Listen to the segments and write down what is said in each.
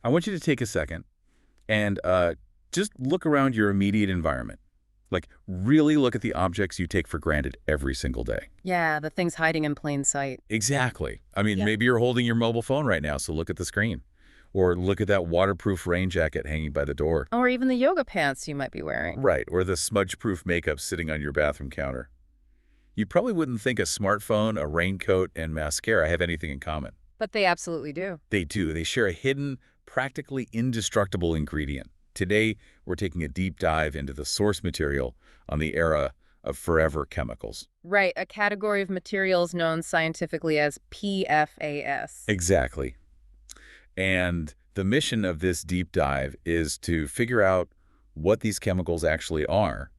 I want you to take a second and just look around your immediate environment. Like, really look at the objects you take for granted every single day. Yeah, the things hiding in plain sight. Exactly. I mean, Yeah. maybe you're holding your mobile phone right now, so look at the screen. Or look at that waterproof rain jacket hanging by the door. Or even the yoga pants you might be wearing. Right, or the smudge-proof makeup sitting on your bathroom counter. You probably wouldn't think a smartphone, a raincoat, and mascara have anything in common. But they absolutely do. They do. They share a hidden, practically indestructible ingredient. Today, we're taking a deep dive into the source material on the era of forever chemicals. Right, a category of materials known scientifically as PFAS. Exactly. And the mission of this deep dive is to figure out what these chemicals actually are,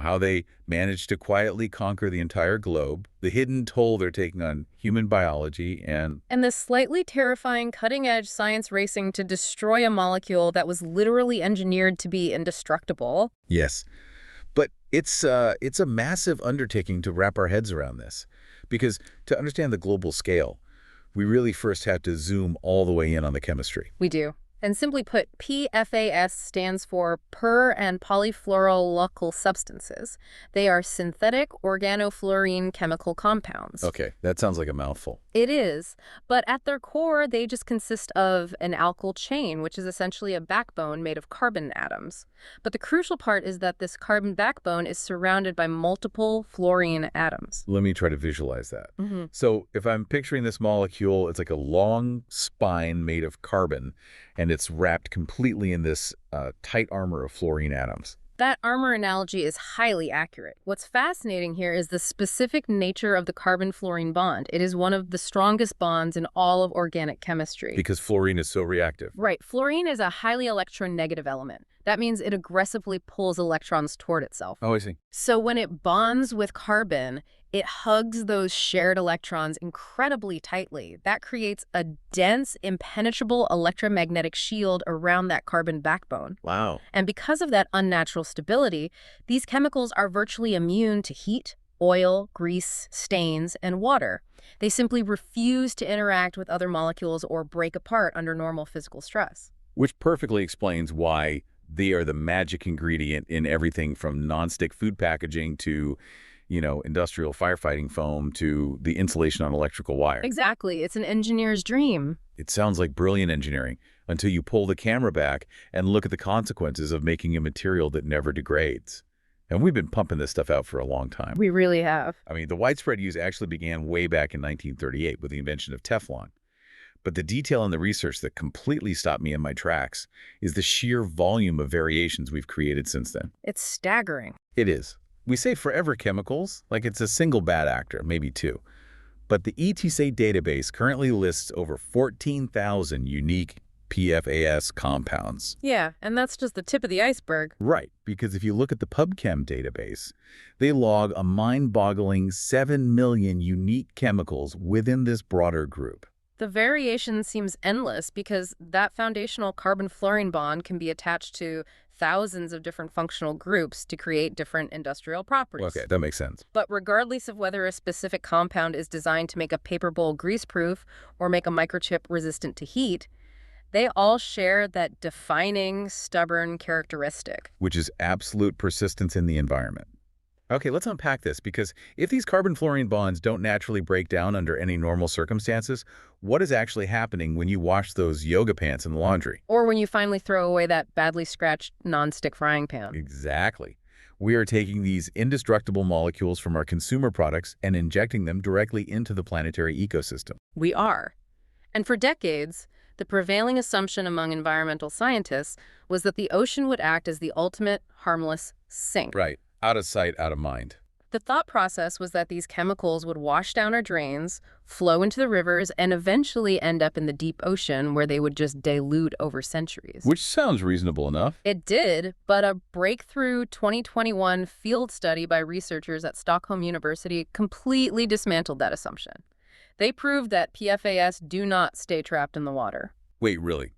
how they manage to quietly conquer the entire globe, the hidden toll they're taking on human biology, and And this slightly terrifying cutting-edge science racing to destroy a molecule that was literally engineered to be indestructible. yes. But it's a massive undertaking to wrap our heads around this, because to understand the global scale, we really first have to zoom all the way in on the chemistry. We do. And simply put, PFAS stands for per and polyfluoroalkyl substances. They are synthetic organofluorine chemical compounds. Okay, that sounds like a mouthful. It is, but at their core, they just consist of an alkyl chain, which is essentially a backbone made of carbon atoms. But the crucial part is that this carbon backbone is surrounded by multiple fluorine atoms. Let me try to visualize that. Mm-hmm. So if I'm picturing this molecule, it's like a long spine made of carbon, and it's wrapped completely in this tight armor of fluorine atoms. That armor analogy is highly accurate. What's fascinating here is the specific nature of the carbon-fluorine bond. It is one of the strongest bonds in all of organic chemistry. Because fluorine is so reactive. Right. Fluorine is a highly electronegative element. That means it aggressively pulls electrons toward itself. Oh, I see. So when it bonds with carbon, it hugs those shared electrons incredibly tightly. That creates a dense, impenetrable electromagnetic shield around that carbon backbone. Wow. And because of that unnatural stability, these chemicals are virtually immune to heat, oil, grease, stains, and water. They simply refuse to interact with other molecules or break apart under normal physical stress. Which perfectly explains why they are the magic ingredient in everything from nonstick food packaging to, industrial firefighting foam to the insulation on electrical wire. Exactly. It's an engineer's dream. It sounds like brilliant engineering until you pull the camera back and look at the consequences of making a material that never degrades. And we've been pumping this stuff out for a long time. We really have. I mean, the widespread use actually began way back in 1938 with the invention of Teflon. But the detail in the research that completely stopped me in my tracks is the sheer volume of variations we've created since then. It's staggering. It is. We say forever chemicals, like it's a single bad actor, maybe two. But the ETSA database currently lists over 14,000 unique PFAS compounds. Yeah, and that's just the tip of the iceberg. Right, because if you look at the PubChem database, they log a mind-boggling 7 million unique chemicals within this broader group. The variation seems endless because that foundational carbon-fluorine bond can be attached to thousands of different functional groups to create different industrial properties. Okay, that makes sense. But regardless of whether a specific compound is designed to make a paper bowl grease-proof or make a microchip resistant to heat, they all share that defining, stubborn characteristic. Which is absolute persistence in the environment. Okay, let's unpack this, because if these carbon-fluorine bonds don't naturally break down under any normal circumstances, what is actually happening when you wash those yoga pants in the laundry? Or when you finally throw away that badly scratched nonstick frying pan. Exactly. We are taking these indestructible molecules from our consumer products and injecting them directly into the planetary ecosystem. We are. And for decades, the prevailing assumption among environmental scientists was that the ocean would act as the ultimate harmless sink. Right. Out of sight, out of mind. The thought process was that these chemicals would wash down our drains, flow into the rivers, and eventually end up in the deep ocean where they would just dilute over centuries. Which sounds reasonable enough. It did, but a breakthrough 2021 field study by researchers at Stockholm University completely dismantled that assumption. They proved that PFAS do not stay trapped in the water. Wait, really?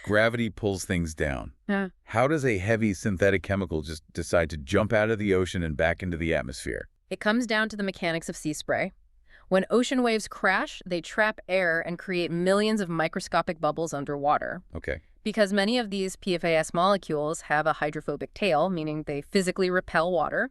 Gravity pulls things down. Yeah. How does a heavy synthetic chemical just decide to jump out of the ocean and back into the atmosphere? It comes down to the mechanics of sea spray. When ocean waves crash, they trap air and create millions of microscopic bubbles underwater. Okay. Because many of these PFAS molecules have a hydrophobic tail, meaning they physically repel water,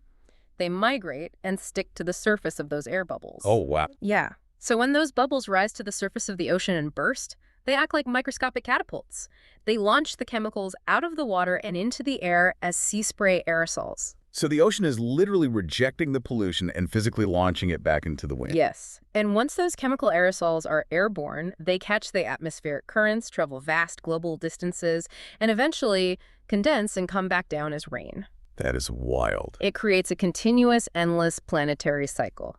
they migrate and stick to the surface of those air bubbles. Oh, wow. Yeah. So when those bubbles rise to the surface of the ocean and burst, they act like microscopic catapults. They launch the chemicals out of the water and into the air as sea spray aerosols. So the ocean is literally rejecting the pollution and physically launching it back into the wind. Yes. And once those chemical aerosols are airborne, they catch the atmospheric currents, travel vast global distances, and eventually condense and come back down as rain. That is wild. It creates a continuous, endless planetary cycle.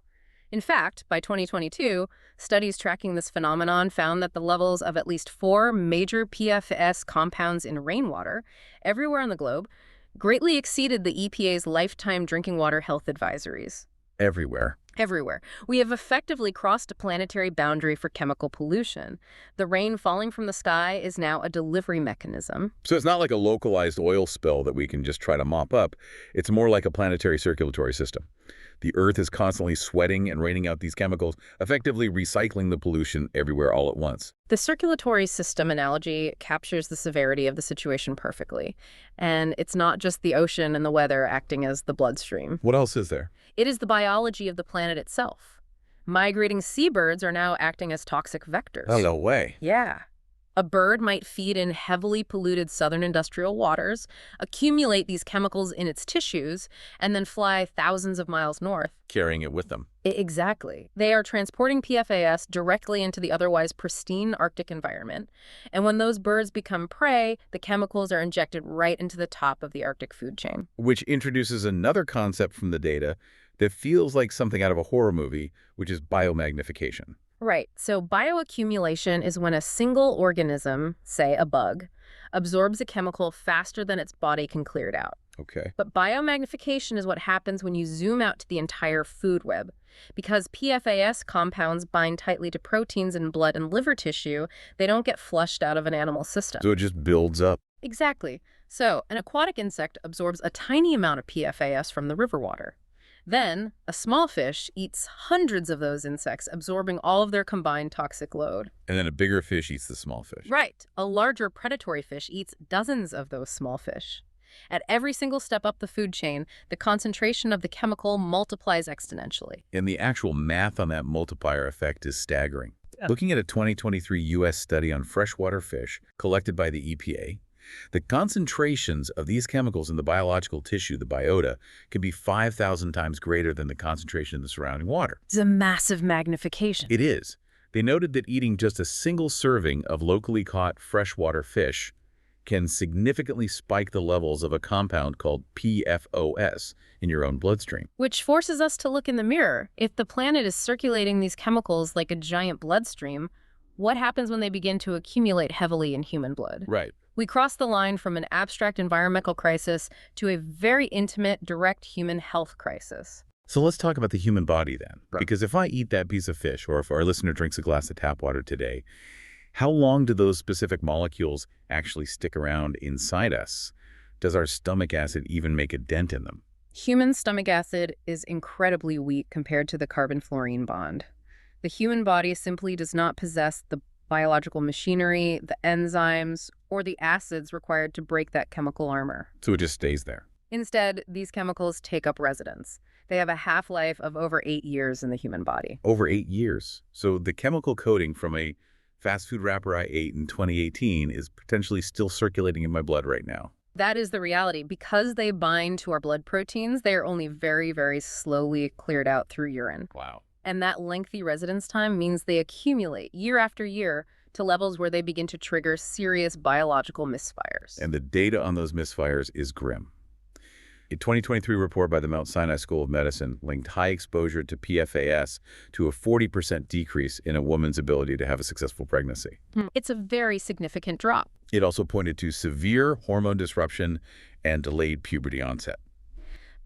In fact, by 2022, studies tracking this phenomenon found that the levels of at least 4 major PFAS compounds in rainwater, everywhere on the globe, greatly exceeded the EPA's lifetime drinking water health advisories. Everywhere. Everywhere. We have effectively crossed a planetary boundary for chemical pollution. The rain falling from the sky is now a delivery mechanism. So it's not like a localized oil spill that we can just try to mop up. It's more like a planetary circulatory system. The Earth is constantly sweating and raining out these chemicals, effectively recycling the pollution everywhere all at once. The circulatory system analogy captures the severity of the situation perfectly. And it's not just the ocean and the weather acting as the bloodstream. What else is there? It is the biology of the planet itself. Migrating seabirds are now acting as toxic vectors. Oh, no way. Yeah. A bird might feed in heavily polluted southern industrial waters, accumulate these chemicals in its tissues, and then fly thousands of miles north. Carrying it with them. Exactly. They are transporting PFAS directly into the otherwise pristine Arctic environment. And when those birds become prey, the chemicals are injected right into the top of the Arctic food chain. Which introduces another concept from the data that feels like something out of a horror movie, which is biomagnification. Right. So bioaccumulation is when a single organism, say a bug, absorbs a chemical faster than its body can clear it out. Okay. But biomagnification is what happens when you zoom out to the entire food web. Because PFAS compounds bind tightly to proteins in blood and liver tissue, they don't get flushed out of an animal system. So it just builds up. Exactly. So an aquatic insect absorbs a tiny amount of PFAS from the river water. Then, a small fish eats hundreds of those insects, absorbing all of their combined toxic load. And then a bigger fish eats the small fish. Right. A larger predatory fish eats dozens of those small fish. At every single step up the food chain, the concentration of the chemical multiplies exponentially. And the actual math on that multiplier effect is staggering. Looking at a 2023 U.S. study on freshwater fish collected by the EPA, the concentrations of these chemicals in the biological tissue, the biota, can be 5,000 times greater than the concentration in the surrounding water. It's a massive magnification. It is. They noted that eating just a single serving of locally caught freshwater fish can significantly spike the levels of a compound called PFOS in your own bloodstream. Which forces us to look in the mirror. If the planet is circulating these chemicals like a giant bloodstream, what happens when they begin to accumulate heavily in human blood? Right. We cross the line from an abstract environmental crisis to a very intimate, direct human health crisis. So let's talk about the human body then. Right. Because if I eat that piece of fish, or if our listener drinks a glass of tap water today, how long do those specific molecules actually stick around inside us? Does our stomach acid even make a dent in them? Human stomach acid is incredibly weak compared to the carbon-fluorine bond. The human body simply does not possess the biological machinery, the enzymes, or the acids required to break that chemical armor. So it just stays there. Instead, these chemicals take up residence. They have a half-life of over 8 years in the human body. Over 8 years. So the chemical coating from a fast food wrapper I ate in 2018 is potentially still circulating in my blood right now. That is the reality. Because they bind to our blood proteins, they are only very, very slowly cleared out through urine. Wow. And that lengthy residence time means they accumulate year after year to levels where they begin to trigger serious biological misfires. And the data on those misfires is grim. A 2023 report by the Mount Sinai School of Medicine linked high exposure to PFAS to a 40% decrease in a woman's ability to have a successful pregnancy. It's a very significant drop. It also pointed to severe hormone disruption and delayed puberty onset.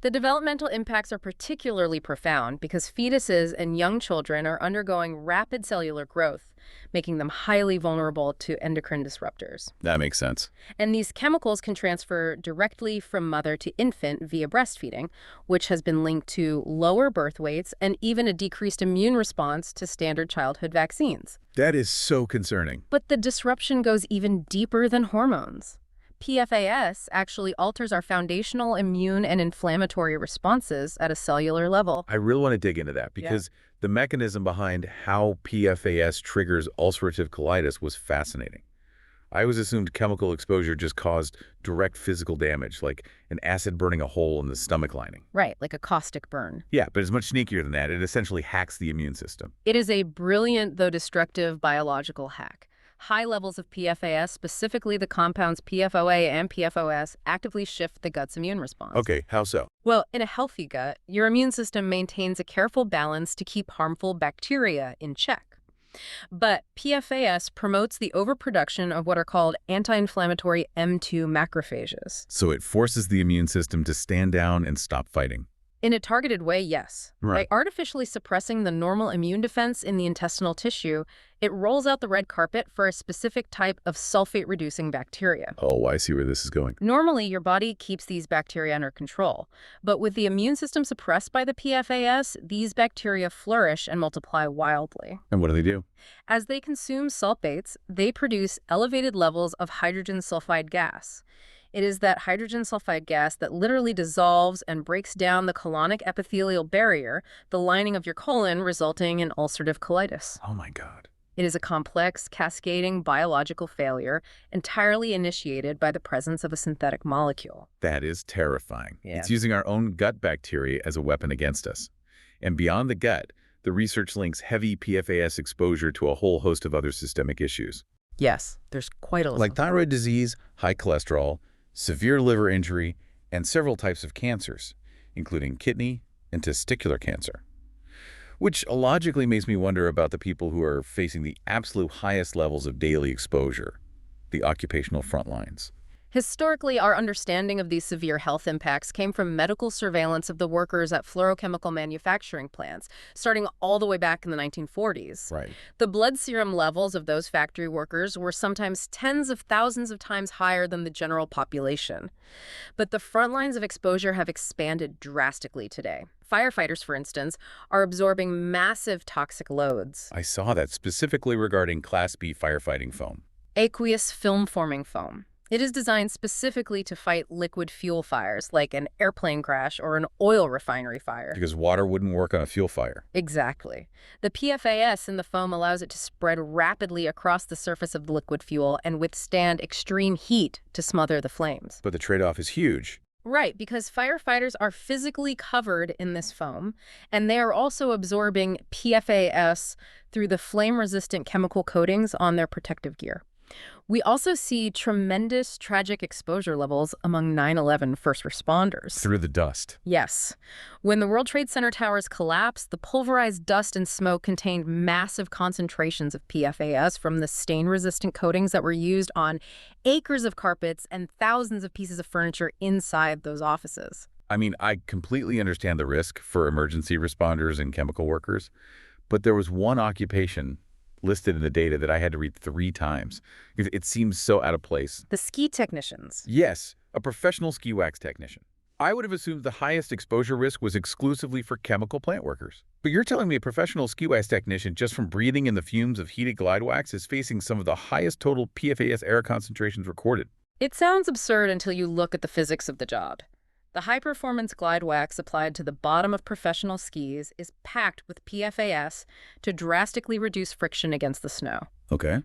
The developmental impacts are particularly profound because fetuses and young children are undergoing rapid cellular growth, making them highly vulnerable to endocrine disruptors. That makes sense. And these chemicals can transfer directly from mother to infant via breastfeeding, which has been linked to lower birth weights and even a decreased immune response to standard childhood vaccines. That is so concerning. But the disruption goes even deeper than hormones. PFAS actually alters our foundational immune and inflammatory responses at a cellular level. I really want to dig into that because the mechanism behind how PFAS triggers ulcerative colitis was fascinating. I always assumed chemical exposure just caused direct physical damage, like an acid burning a hole in the stomach lining. Right, like a caustic burn. Yeah, but it's much sneakier than that. It essentially hacks the immune system. It is a brilliant, though destructive, biological hack. High levels of PFAS, specifically the compounds PFOA and PFOS, actively shift the gut's immune response. Okay, how so? Well, in a healthy gut, your immune system maintains a careful balance to keep harmful bacteria in check. But PFAS promotes the overproduction of what are called anti-inflammatory M2 macrophages. So it forces the immune system to stand down and stop fighting. In a targeted way, yes. Right. By artificially suppressing the normal immune defense in the intestinal tissue, it rolls out the red carpet for a specific type of sulfate-reducing bacteria. Oh, I see where this is going. Normally, your body keeps these bacteria under control, but with the immune system suppressed by the PFAS, these bacteria flourish and multiply wildly. And what do? As they consume sulfates, they produce elevated levels of hydrogen sulfide gas. It is that hydrogen sulfide gas that literally dissolves and breaks down the colonic epithelial barrier, the lining of your colon, resulting in ulcerative colitis. Oh my God. It is a complex, cascading biological failure entirely initiated by the presence of a synthetic molecule. That is terrifying. Yeah. It's using our own gut bacteria as a weapon against us. And beyond the gut, the research links heavy PFAS exposure to a whole host of other systemic issues. Yes, there's quite a list. Like thyroid disease, high cholesterol, severe liver injury, and several types of cancers, including kidney and testicular cancer. Which logically makes me wonder about the people who are facing the absolute highest levels of daily exposure, the occupational front lines. Historically, our understanding of these severe health impacts came from medical surveillance of the workers at fluorochemical manufacturing plants, starting all the way back in the 1940s. Right. The blood serum levels of those factory workers were sometimes tens of thousands of times higher than the general population. But the front lines of exposure have expanded drastically today. Firefighters, for instance, are absorbing massive toxic loads. I saw that specifically regarding Class B firefighting foam. Aqueous film-forming foam. It is designed specifically to fight liquid fuel fires, like an airplane crash or an oil refinery fire. Because water wouldn't work on a fuel fire. Exactly. The PFAS in the foam allows it to spread rapidly across the surface of the liquid fuel and withstand extreme heat to smother the flames. But the trade-off is huge. Right, because firefighters are physically covered in this foam, and they are also absorbing PFAS through the flame-resistant chemical coatings on their protective gear. We also see tremendous tragic exposure levels among 9/11 first responders. Through the dust. Yes. When the World Trade Center towers collapsed, the pulverized dust and smoke contained massive concentrations of PFAS from the stain-resistant coatings that were used on acres of carpets and thousands of pieces of furniture inside those offices. I mean, I completely understand the risk for emergency responders and chemical workers, but there was one occupation listed in the data that I had to read 3 times. It seems so out of place. The ski technicians. Yes, a professional ski wax technician. I would have assumed the highest exposure risk was exclusively for chemical plant workers. But you're telling me a professional ski wax technician just from breathing in the fumes of heated glide wax is facing some of the highest total PFAS air concentrations recorded. It sounds absurd until you look at the physics of the job. The high-performance glide wax applied to the bottom of professional skis is packed with PFAS to drastically reduce friction against the snow. Okay.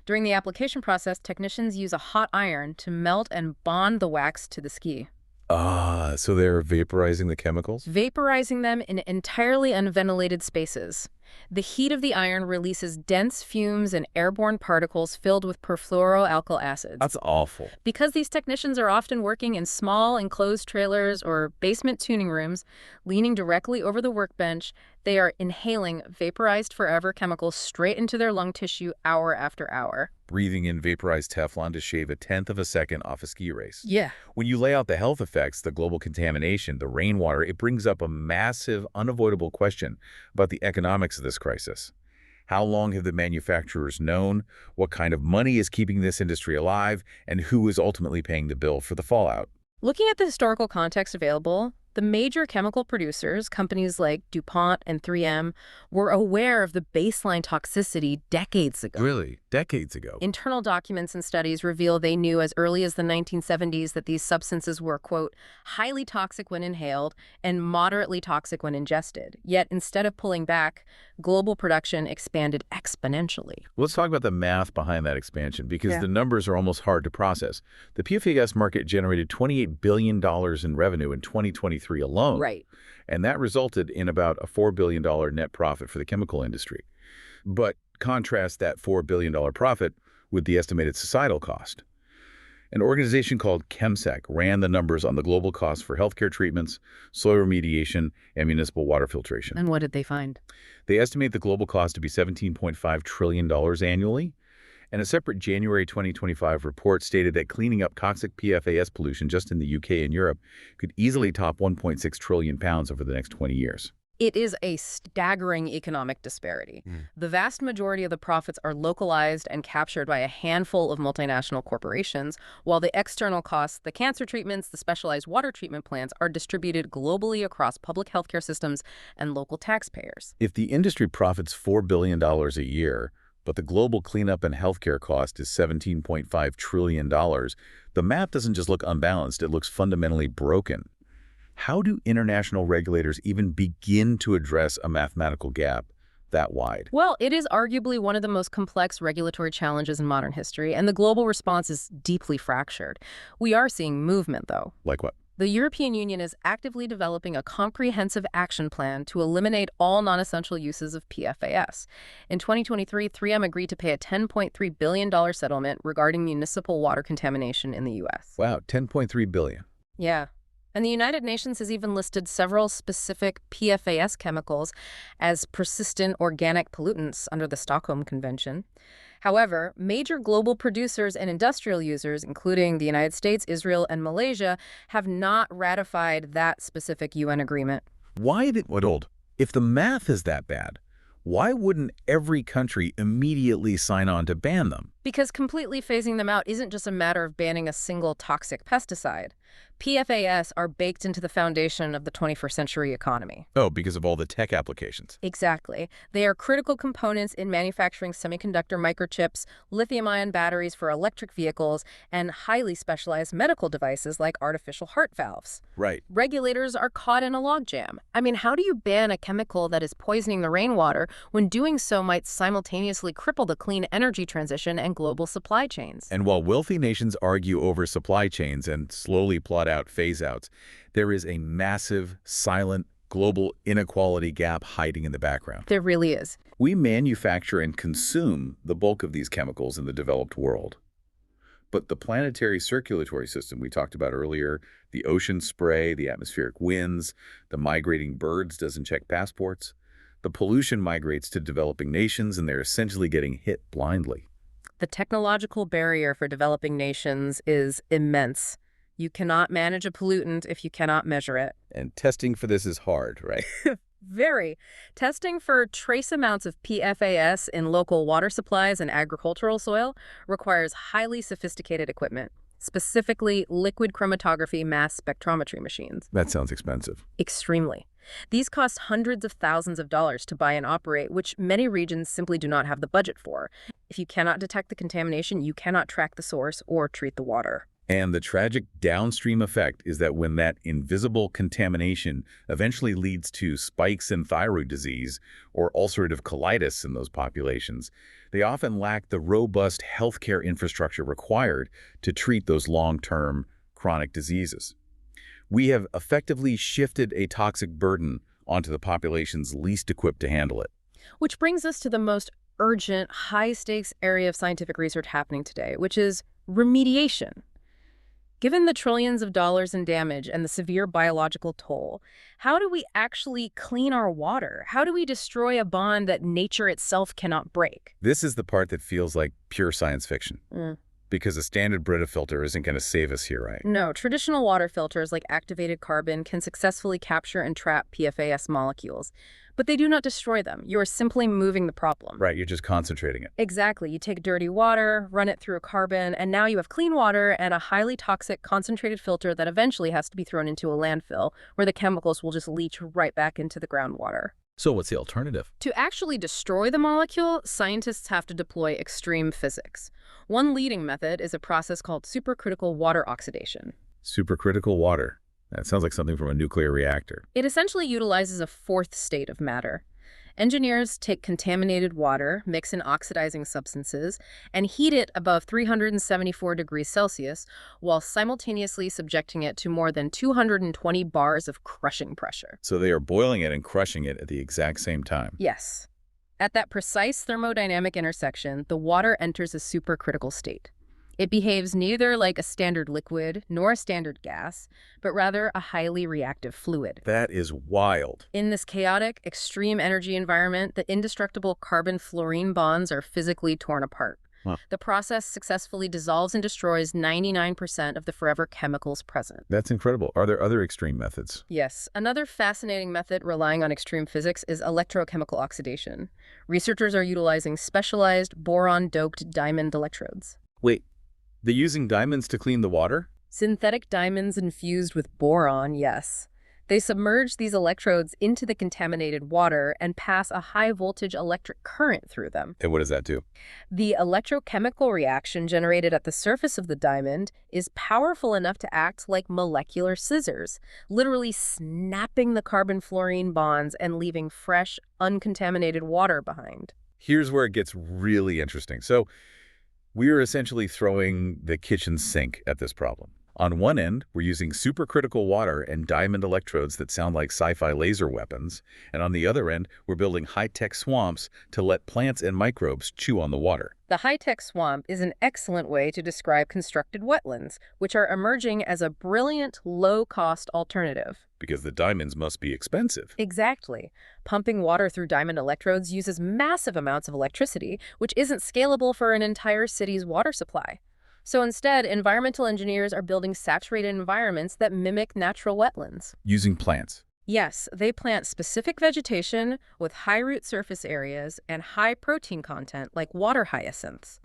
During the application process, technicians use a hot iron to melt and bond the wax to the ski. Ah, so they're vaporizing the chemicals? Vaporizing them in entirely unventilated spaces. The heat of the iron releases dense fumes and airborne particles filled with perfluoroalkyl acids. That's awful. Because these technicians are often working in small enclosed trailers or basement tuning rooms, leaning directly over the workbench, they are inhaling vaporized forever chemicals straight into their lung tissue hour after hour. Breathing in vaporized Teflon to shave 1/10 of a second off a ski race. Yeah. When you lay out the health effects, the global contamination, the rainwater, it brings up a massive, unavoidable question about the economics of this crisis. How long have the manufacturers known? What kind of money is keeping this industry alive? And who is ultimately paying the bill for the fallout? Looking at the historical context available, the major chemical producers, companies like DuPont and 3M, were aware of the baseline toxicity decades ago. Really? Decades ago? Internal documents and studies reveal they knew as early as the 1970s that these substances were, quote, highly toxic when inhaled and moderately toxic when ingested. Yet, instead of pulling back, global production expanded exponentially. Let's talk about the math behind that expansion, because Yeah. the numbers are almost hard to process. The PFAS market generated $28 billion in revenue in 2023 alone. Right. And that resulted in about a $4 billion net profit for the chemical industry. But contrast that $4 billion profit with the estimated societal cost. An organization called ChemSec ran the numbers on the global costs for healthcare treatments, soil remediation, and municipal water filtration. And what did they find? They estimate the global cost to be $17.5 trillion annually. And a separate January 2025 report stated that cleaning up toxic PFAS pollution just in the UK and Europe could easily top 1.6 trillion pounds over the next 20 years. It is a staggering economic disparity. The vast majority of the profits are localized and captured by a handful of multinational corporations, while the external costs, the cancer treatments, the specialized water treatment plants, are distributed globally across public healthcare systems and local taxpayers. If the industry profits $4 billion a year, but the global cleanup and healthcare cost is $17.5 trillion, the math doesn't just look unbalanced, it looks fundamentally broken. How do international regulators even begin to address a mathematical gap that wide? Well, it is arguably one of the most complex regulatory challenges in modern history, and the global response is deeply fractured. We are seeing movement, though. Like what? The European Union is actively developing a comprehensive action plan to eliminate all non-essential uses of PFAS. In 2023, 3M agreed to pay a $10.3 billion settlement regarding municipal water contamination in the U.S. Wow, $10.3 billion. Yeah. And the United Nations has even listed several specific PFAS chemicals as persistent organic pollutants under the Stockholm Convention. However, major global producers and industrial users, including the United States, Israel, and Malaysia, have not ratified that specific UN agreement. Why did what old? If the math is that bad, why wouldn't every country immediately sign on to ban them? Because completely phasing them out isn't just a matter of banning a single toxic pesticide. PFAS are baked into the foundation of the 21st century economy. Oh, because of all the tech applications. Exactly. They are critical components in manufacturing semiconductor microchips, lithium-ion batteries for electric vehicles, and highly specialized medical devices like artificial heart valves. Right. Regulators are caught in a logjam. I mean, how do you ban a chemical that is poisoning the rainwater when doing so might simultaneously cripple the clean energy transition and global supply chains? And while wealthy nations argue over supply chains and slowly plot out phase-outs, there is a massive, silent, global inequality gap hiding in the background. There really is. We manufacture and consume the bulk of these chemicals in the developed world. But the planetary circulatory system we talked about earlier, the ocean spray, the atmospheric winds, the migrating birds doesn't check passports. The pollution migrates to developing nations, and they're essentially getting hit blindly. The technological barrier for developing nations is immense. You cannot manage a pollutant if you cannot measure it. And testing for this is hard, right? Very. Testing for trace amounts of PFAS in local water supplies and agricultural soil requires highly sophisticated equipment, specifically liquid chromatography mass spectrometry machines. That sounds expensive. Extremely. These cost hundreds of thousands of dollars to buy and operate, which many regions simply do not have the budget for. If you cannot detect the contamination, you cannot track the source or treat the water. And the tragic downstream effect is that when that invisible contamination eventually leads to spikes in thyroid disease or ulcerative colitis in those populations, they often lack the robust healthcare infrastructure required to treat those long-term chronic diseases. We have effectively shifted a toxic burden onto the populations least equipped to handle it. Which brings us to the most urgent, high-stakes area of scientific research happening today, which is remediation. Given the trillions of dollars in damage and the severe biological toll, how do we actually clean our water? How do we destroy a bond that nature itself cannot break? This is the part that feels like pure science fiction. Because a standard Brita filter isn't going to save us here, right? No, traditional water filters like activated carbon can successfully capture and trap PFAS molecules, but they do not destroy them. You are simply moving the problem. Right, you're just concentrating it. Exactly. You take dirty water, run it through a carbon, and now you have clean water and a highly toxic concentrated filter that eventually has to be thrown into a landfill, where the chemicals will just leach right back into the groundwater. So what's the alternative? To actually destroy the molecule, scientists have to deploy extreme physics. One leading method is a process called supercritical water oxidation. Supercritical water. That sounds like something from a nuclear reactor. It essentially utilizes a fourth state of matter. Engineers take contaminated water, mix in oxidizing substances, and heat it above 374 degrees Celsius while simultaneously subjecting it to more than 220 bars of crushing pressure. So they are boiling it and crushing it at the exact same time. Yes. At that precise thermodynamic intersection, the water enters a supercritical state. It behaves neither like a standard liquid nor a standard gas, but rather a highly reactive fluid. That is wild. In this chaotic, extreme energy environment, the indestructible carbon-fluorine bonds are physically torn apart. Huh. The process successfully dissolves and destroys 99% of the forever chemicals present. That's incredible. Are there other extreme methods? Yes. Another fascinating method relying on extreme physics is electrochemical oxidation. Researchers are utilizing specialized boron-doped diamond electrodes. Wait, they're using diamonds to clean the water? Synthetic diamonds infused with boron, yes. They submerge these electrodes into the contaminated water and pass a high-voltage electric current through them. And what does that do? The electrochemical reaction generated at the surface of the diamond is powerful enough to act like molecular scissors, literally snapping the carbon-fluorine bonds and leaving fresh, uncontaminated water behind. Here's where it gets really interesting. So we are essentially throwing the kitchen sink at this problem. On one end, we're using supercritical water and diamond electrodes that sound like sci-fi laser weapons. And on the other end, we're building high-tech swamps to let plants and microbes chew on the water. The high-tech swamp is an excellent way to describe constructed wetlands, which are emerging as a brilliant, low-cost alternative. Because the diamonds must be expensive. Exactly. Pumping water through diamond electrodes uses massive amounts of electricity, which isn't scalable for an entire city's water supply. So instead, environmental engineers are building saturated environments that mimic natural wetlands. Using plants. Yes, they plant specific vegetation with high root surface areas and high protein content like water hyacinths.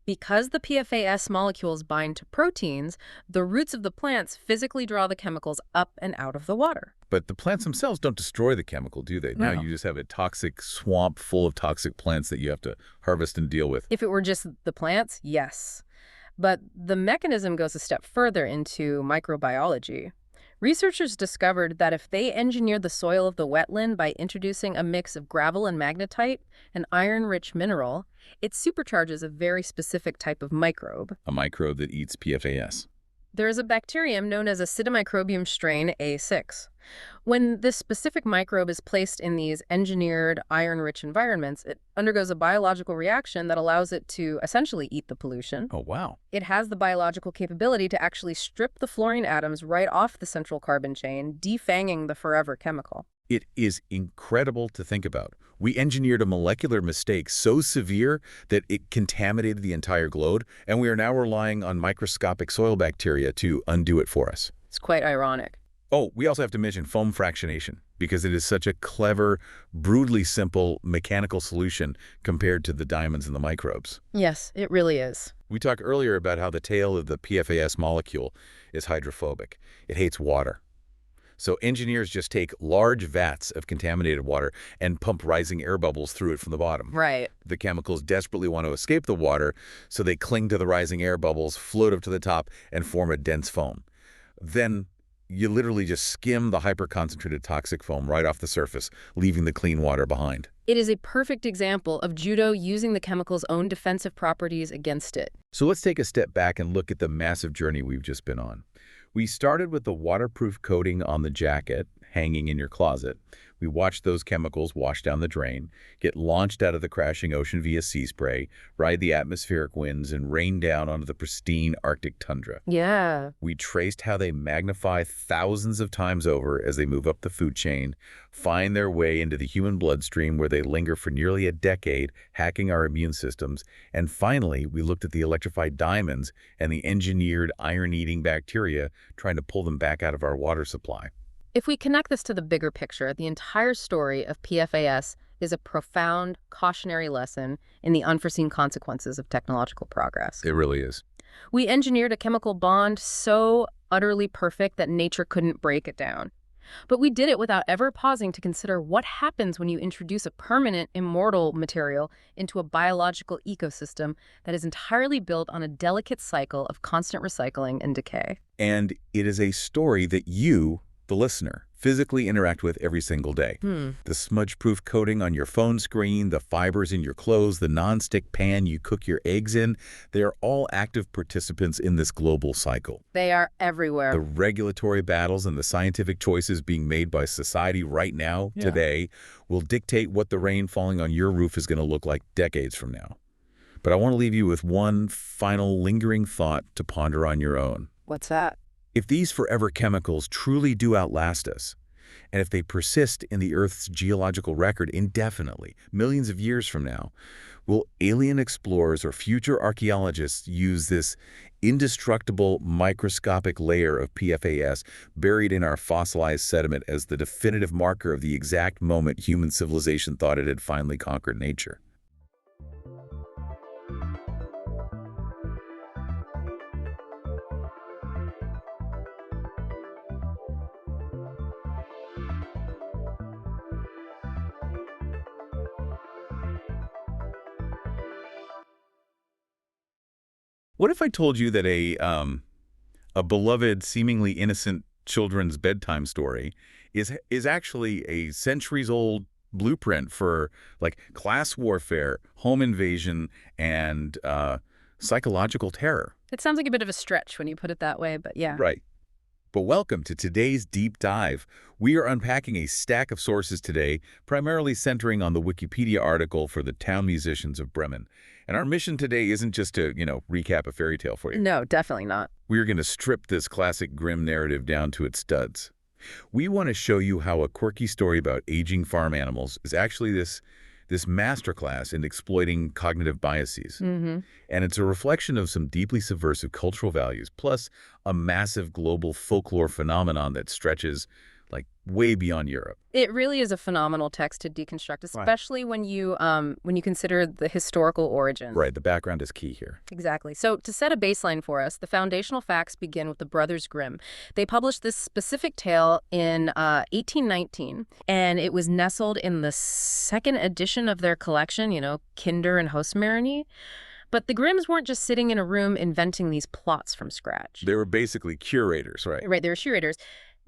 Because the PFAS molecules bind to proteins, the roots of the plants physically draw the chemicals up and out of the water. But the plants themselves don't destroy the chemical, do they? No. Now you just have a toxic swamp full of toxic plants that you have to harvest and deal with. If it were just the plants, yes. But the mechanism goes a step further into microbiology. Researchers discovered that if they engineered the soil of the wetland by introducing a mix of gravel and magnetite, an iron-rich mineral, it supercharges a very specific type of microbe. A microbe that eats PFAS. There is a bacterium known as Acidomicrobium strain A6. When this specific microbe is placed in these engineered iron-rich environments, it undergoes a biological reaction that allows it to essentially eat the pollution. Oh, wow. It has the biological capability to actually strip the fluorine atoms right off the central carbon chain, defanging the forever chemical. It is incredible to think about. We engineered a molecular mistake so severe that it contaminated the entire globe, and we are now relying on microscopic soil bacteria to undo it for us. It's quite ironic. Oh, we also have to mention foam fractionation, because it is such a clever, brutally simple mechanical solution compared to the diamonds and the microbes. Yes, it really is. We talked earlier about how the tail of the PFAS molecule is hydrophobic. It hates water. So engineers just take large vats of contaminated water and pump rising air bubbles through it from the bottom. Right. The chemicals desperately want to escape the water, so they cling to the rising air bubbles, float up to the top, and form a dense foam. Then you literally just skim the hyper-concentrated toxic foam right off the surface, leaving the clean water behind. It is a perfect example of judo using the chemical's own defensive properties against it. So let's take a step back and look at the massive journey we've just been on. We started with the waterproof coating on the jacket, hanging in your closet. We watch those chemicals wash down the drain, get launched out of the crashing ocean via sea spray, ride the atmospheric winds, and rain down onto the pristine Arctic tundra. Yeah. We traced how they magnify thousands of times over as they move up the food chain, find their way into the human bloodstream where they linger for nearly a decade, hacking our immune systems. And finally, we looked at the electrified diamonds and the engineered iron-eating bacteria trying to pull them back out of our water supply. If we connect this to the bigger picture, the entire story of PFAS is a profound cautionary lesson in the unforeseen consequences of technological progress. It really is. We engineered a chemical bond so utterly perfect that nature couldn't break it down. But we did it without ever pausing to consider what happens when you introduce a permanent, immortal material into a biological ecosystem that is entirely built on a delicate cycle of constant recycling and decay. And it is a story that you, the listener, physically interact with every single day. The smudge-proof coating on your phone screen, the fibers in your clothes, the non-stick pan you cook your eggs in, they are all active participants in this global cycle. They are everywhere. The regulatory battles and the scientific choices being made by society right now, today, will dictate what the rain falling on your roof is going to look like decades from now. But I want to leave you with one final lingering thought to ponder on your own. What's that? If these forever chemicals truly do outlast us, and if they persist in the Earth's geological record indefinitely, millions of years from now, will alien explorers or future archaeologists use this indestructible microscopic layer of PFAS buried in our fossilized sediment as the definitive marker of the exact moment human civilization thought it had finally conquered nature? What if I told you that a beloved, seemingly innocent children's bedtime story is actually a centuries-old blueprint for like class warfare, home invasion, and psychological terror? It sounds like a bit of a stretch when you put it that way, but yeah. Right. But welcome to today's deep dive. We are unpacking a stack of sources today, primarily centering on the Wikipedia article for the town musicians of Bremen. And our mission today isn't just to, recap a fairy tale for you. No, definitely not. We're going to strip this classic grim narrative down to its studs. We want to show you how a quirky story about aging farm animals is actually this masterclass in exploiting cognitive biases. And it's a reflection of some deeply subversive cultural values, plus a massive global folklore phenomenon that stretches like way beyond Europe. It really is a phenomenal text to deconstruct, especially when you consider the historical origins. Right, the background is key here. Exactly. So to set a baseline for us, the foundational facts begin with the Brothers Grimm. They published this specific tale in 1819, and it was nestled in the second edition of their collection, Kinder and Hosmerny. But the Grimms weren't just sitting in a room inventing these plots from scratch. They were basically curators, right? Right, they were curators.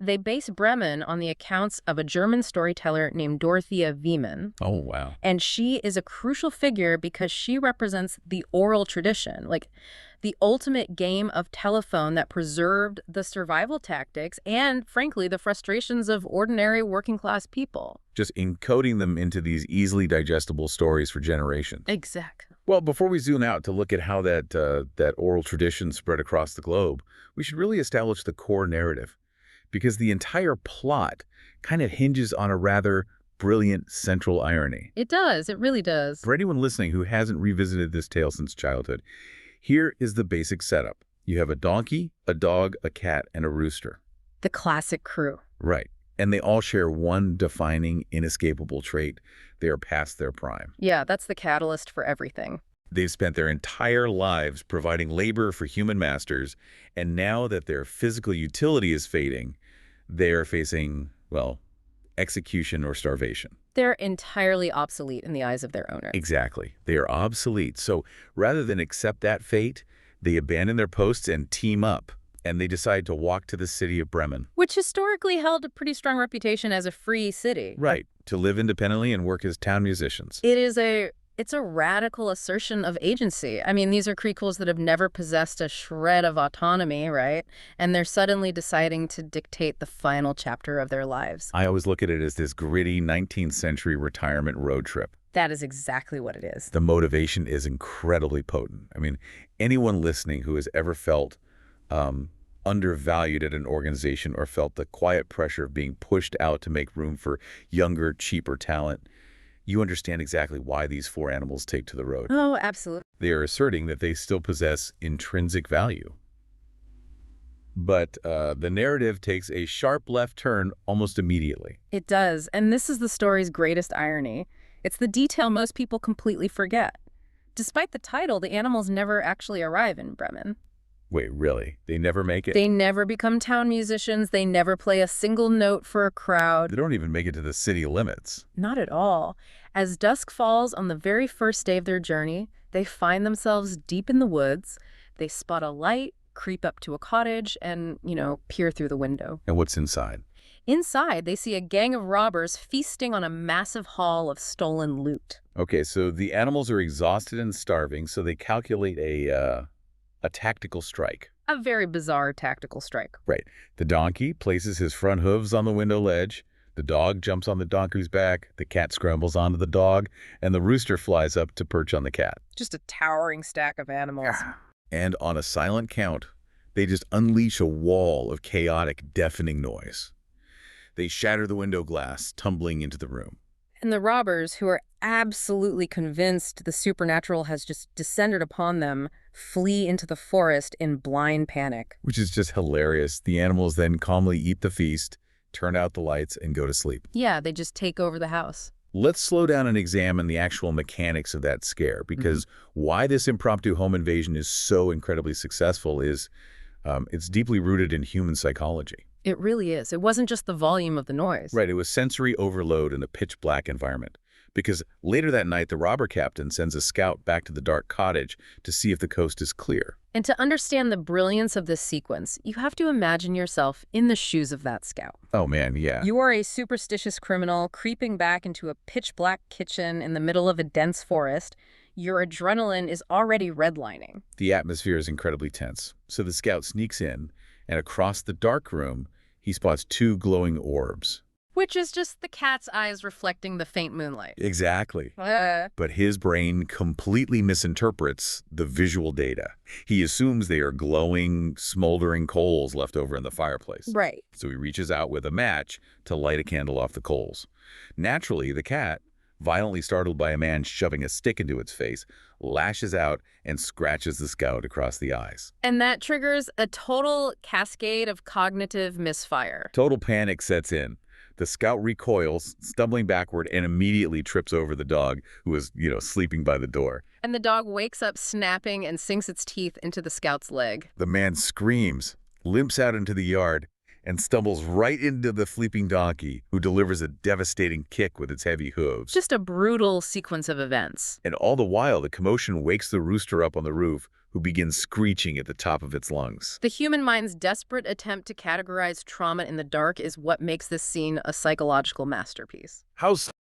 They base Bremen on the accounts of a German storyteller named Dorothea Wieman. Oh, wow. And she is a crucial figure because she represents the oral tradition, like the ultimate game of telephone that preserved the survival tactics and, frankly, the frustrations of ordinary working-class people. Just encoding them into these easily digestible stories for generations. Exactly. Well, before we zoom out to look at how that oral tradition spread across the globe, we should really establish the core narrative, because the entire plot kind of hinges on a rather brilliant central irony. It does. It really does. For anyone listening who hasn't revisited this tale since childhood, here is the basic setup. You have a donkey, a dog, a cat, and a rooster. The classic crew. Right. And they all share one defining, inescapable trait. They are past their prime. Yeah, that's the catalyst for everything. They've spent their entire lives providing labor for human masters, and now that their physical utility is fading, they are facing, well, execution or starvation. They're entirely obsolete in the eyes of their owner. Exactly. They are obsolete. So rather than accept that fate, they abandon their posts and team up, and they decide to walk to the city of Bremen. Which historically held a pretty strong reputation as a free city. Right. To live independently and work as town musicians. It is a It's a radical assertion of agency. I mean, these are creatures that have never possessed a shred of autonomy, right? And they're suddenly deciding to dictate the final chapter of their lives. I always look at it as this gritty 19th century retirement road trip. That is exactly what it is. The motivation is incredibly potent. I mean, anyone listening who has ever felt undervalued at an organization or felt the quiet pressure of being pushed out to make room for younger, cheaper talent, you understand exactly why these four animals take to the road. Oh, absolutely. They are asserting that they still possess intrinsic value. But the narrative takes a sharp left turn almost immediately. It does, and this is the story's greatest irony. It's the detail most people completely forget. Despite the title, the animals never actually arrive in Bremen. Wait, really? They never make it? They never become town musicians. They never play a single note for a crowd. They don't even make it to the city limits. Not at all. As dusk falls on the very first day of their journey, they find themselves deep in the woods. They spot a light, creep up to a cottage, and, peer through the window. And what's inside? Inside, they see a gang of robbers feasting on a massive haul of stolen loot. Okay, so the animals are exhausted and starving, so they calculate a tactical strike. A very bizarre tactical strike. Right. The donkey places his front hooves on the window ledge, the dog jumps on the donkey's back, the cat scrambles onto the dog, and the rooster flies up to perch on the cat. Just a towering stack of animals. And on a silent count, they just unleash a wall of chaotic, deafening noise. They shatter the window glass, tumbling into the room. And the robbers, who are absolutely convinced the supernatural has just descended upon them, flee into the forest in blind panic. Which is just hilarious. The animals then calmly eat the feast, turn out the lights, and go to sleep. Yeah, they just take over the house. Let's slow down and examine the actual mechanics of that scare, because why this impromptu home invasion is so incredibly successful is it's deeply rooted in human psychology. It really is. It wasn't just the volume of the noise. Right, it was sensory overload in a pitch-black environment. Because later that night, the robber captain sends a scout back to the dark cottage to see if the coast is clear. And to understand the brilliance of this sequence, you have to imagine yourself in the shoes of that scout. Oh man, yeah. You are a superstitious criminal creeping back into a pitch-black kitchen in the middle of a dense forest. Your adrenaline is already redlining. The atmosphere is incredibly tense. So the scout sneaks in, and across the dark room, he spots two glowing orbs. Which is just the cat's eyes reflecting the faint moonlight. Exactly. But his brain completely misinterprets the visual data. He assumes they are glowing, smoldering coals left over in the fireplace. Right. So he reaches out with a match to light a candle off the coals. Naturally, the cat, violently startled by a man shoving a stick into its face, lashes out and scratches the scout across the eyes. And that triggers a total cascade of cognitive misfire. Total panic sets in. The scout recoils, stumbling backward, and immediately trips over the dog, who is, sleeping by the door. And the dog wakes up snapping and sinks its teeth into the scout's leg. The man screams, limps out into the yard, and stumbles right into the sleeping donkey, who delivers a devastating kick with its heavy hooves. Just a brutal sequence of events. And all the while, the commotion wakes the rooster up on the roof, who begins screeching at the top of its lungs. The human mind's desperate attempt to categorize trauma in the dark is what makes this scene a psychological masterpiece.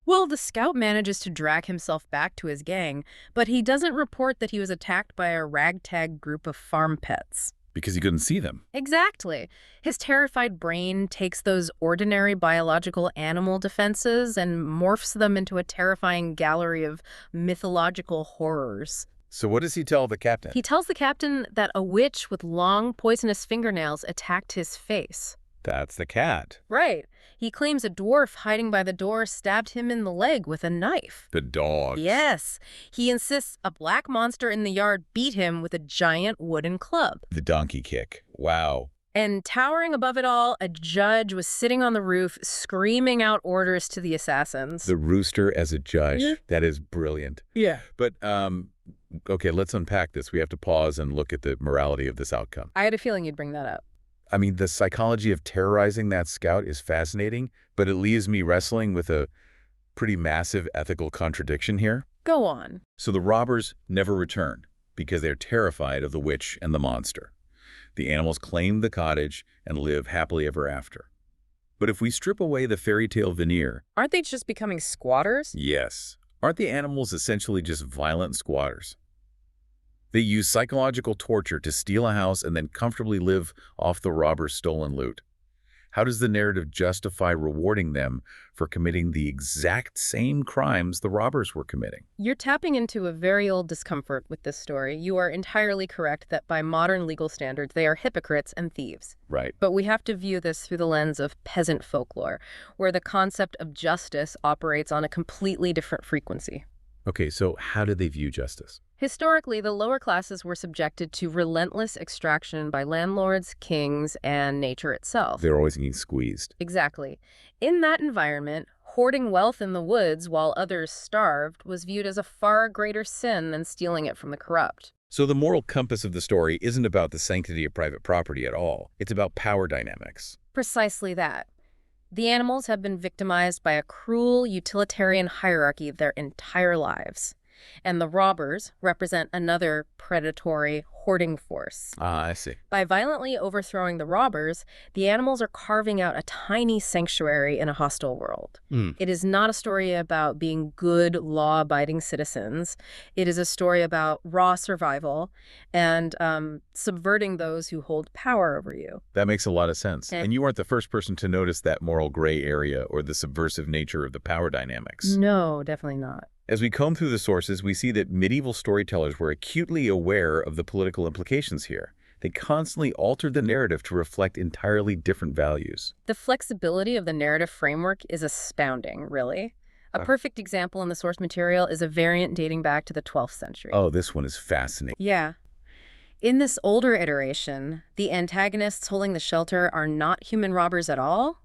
Well, the scout manages to drag himself back to his gang, but he doesn't report that he was attacked by a ragtag group of farm pets. Because he couldn't see them. Exactly. His terrified brain takes those ordinary biological animal defenses and morphs them into a terrifying gallery of mythological horrors. So what does he tell the captain? He tells the captain that a witch with long, poisonous fingernails attacked his face. That's the cat. Right. He claims a dwarf hiding by the door stabbed him in the leg with a knife. The dog. Yes. He insists a black monster in the yard beat him with a giant wooden club. The donkey kick. Wow. And towering above it all, a judge was sitting on the roof screaming out orders to the assassins. The rooster as a judge. Yeah. That is brilliant. Yeah. But, okay, let's unpack this. We have to pause and look at the morality of this outcome. I had a feeling you'd bring that up. I mean, the psychology of terrorizing that scout is fascinating, but it leaves me wrestling with a pretty massive ethical contradiction here. Go on. So the robbers never return because they're terrified of the witch and the monster. The animals claim the cottage and live happily ever after. But if we strip away the fairy tale veneer... Aren't they just becoming squatters? Yes. Aren't the animals essentially just violent squatters? They use psychological torture to steal a house and then comfortably live off the robber's stolen loot. How does the narrative justify rewarding them for committing the exact same crimes the robbers were committing? You're tapping into a very old discomfort with this story. You are entirely correct that by modern legal standards, they are hypocrites and thieves. Right. But we have to view this through the lens of peasant folklore, where the concept of justice operates on a completely different frequency. Okay, so how do they view justice? Historically, the lower classes were subjected to relentless extraction by landlords, kings, and nature itself. They're always getting squeezed. Exactly. In that environment, hoarding wealth in the woods while others starved was viewed as a far greater sin than stealing it from the corrupt. So the moral compass of the story isn't about the sanctity of private property at all. It's about power dynamics. Precisely that. The animals have been victimized by a cruel, utilitarian hierarchy their entire lives. And the robbers represent another predatory, hoarding force. Ah, I see. By violently overthrowing the robbers, the animals are carving out a tiny sanctuary in a hostile world. It is not a story about being good, law-abiding citizens. It is a story about raw survival and subverting those who hold power over you. That makes a lot of sense. And And you aren't the first person to notice that moral gray area or the subversive nature of the power dynamics. No, definitely not. As we comb through the sources, we see that medieval storytellers were acutely aware of the political implications here. They constantly altered the narrative to reflect entirely different values. The flexibility of the narrative framework is astounding, really. A perfect example in the source material is a variant dating back to the 12th century. Oh, this one is fascinating. Yeah. In this older iteration, the antagonists holding the shelter are not human robbers at all.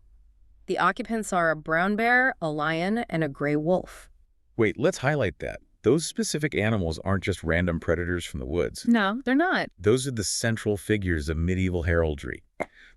The occupants are a brown bear, a lion, and a gray wolf. Wait, let's highlight that. Those specific animals aren't just random predators from the woods. No, they're not. Those are the central figures of medieval heraldry.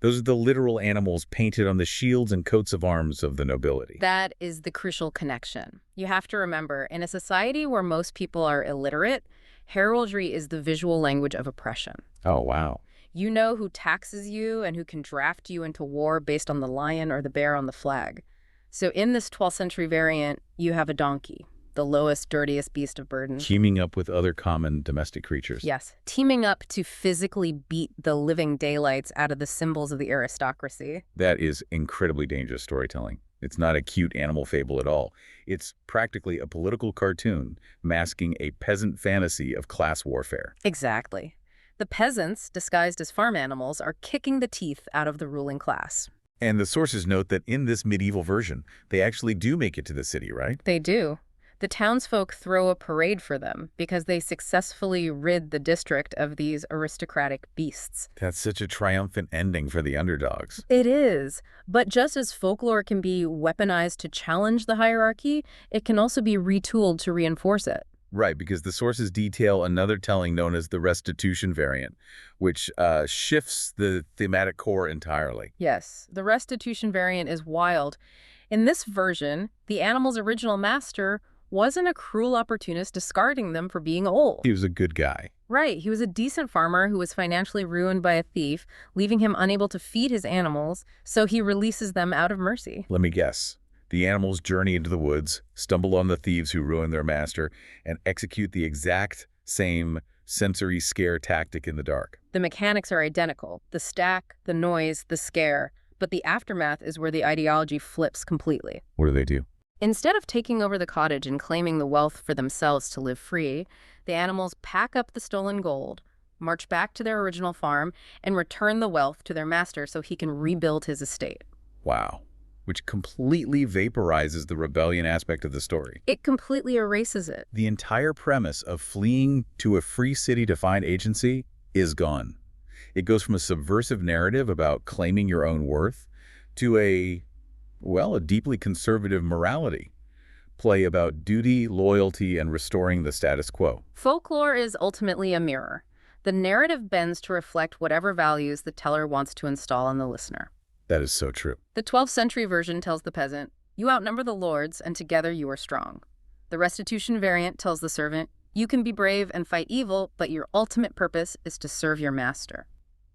Those are the literal animals painted on the shields and coats of arms of the nobility. That is the crucial connection. You have to remember, in a society where most people are illiterate, heraldry is the visual language of oppression. Oh, wow. You know who taxes you and who can draft you into war based on the lion or the bear on the flag. So in this 12th century variant, you have a donkey, the lowest, dirtiest beast of burden. Teaming up with other common domestic creatures. Yes, teaming up to physically beat the living daylights out of the symbols of the aristocracy. That is incredibly dangerous storytelling. It's not a cute animal fable at all. It's practically a political cartoon masking a peasant fantasy of class warfare. Exactly. The peasants, disguised as farm animals, are kicking the teeth out of the ruling class. And the sources note that in this medieval version, they actually do make it to the city, right? They do. The townsfolk throw a parade for them because they successfully rid the district of these aristocratic beasts. That's such a triumphant ending for the underdogs. It is. But just as folklore can be weaponized to challenge the hierarchy, it can also be retooled to reinforce it. Right, because the sources detail another telling known as the restitution variant, which shifts the thematic core entirely. Yes, the restitution variant is wild. In this version, the animal's original master wasn't a cruel opportunist discarding them for being old. He was a good guy. Right, he was a decent farmer who was financially ruined by a thief, leaving him unable to feed his animals, so he releases them out of mercy. Let me guess. The animals journey into the woods, stumble on the thieves who ruin their master, and execute the exact same sensory scare tactic in the dark. The mechanics are identical, the stack, the noise, the scare, but the aftermath is where the ideology flips completely. What do? Instead of taking over the cottage and claiming the wealth for themselves to live free, the animals pack up the stolen gold, march back to their original farm, and return the wealth to their master so he can rebuild his estate. Wow. Which completely vaporizes the rebellion aspect of the story. It completely erases it. The entire premise of fleeing to a free city to find agency is gone. It goes from a subversive narrative about claiming your own worth to a deeply conservative morality play about duty, loyalty, and restoring the status quo. Folklore is ultimately a mirror. The narrative bends to reflect whatever values the teller wants to install in the listener. That is so true. The 12th century version tells the peasant, "You outnumber the lords, and together you are strong." The restitution variant tells the servant, "You can be brave and fight evil, but your ultimate purpose is to serve your master."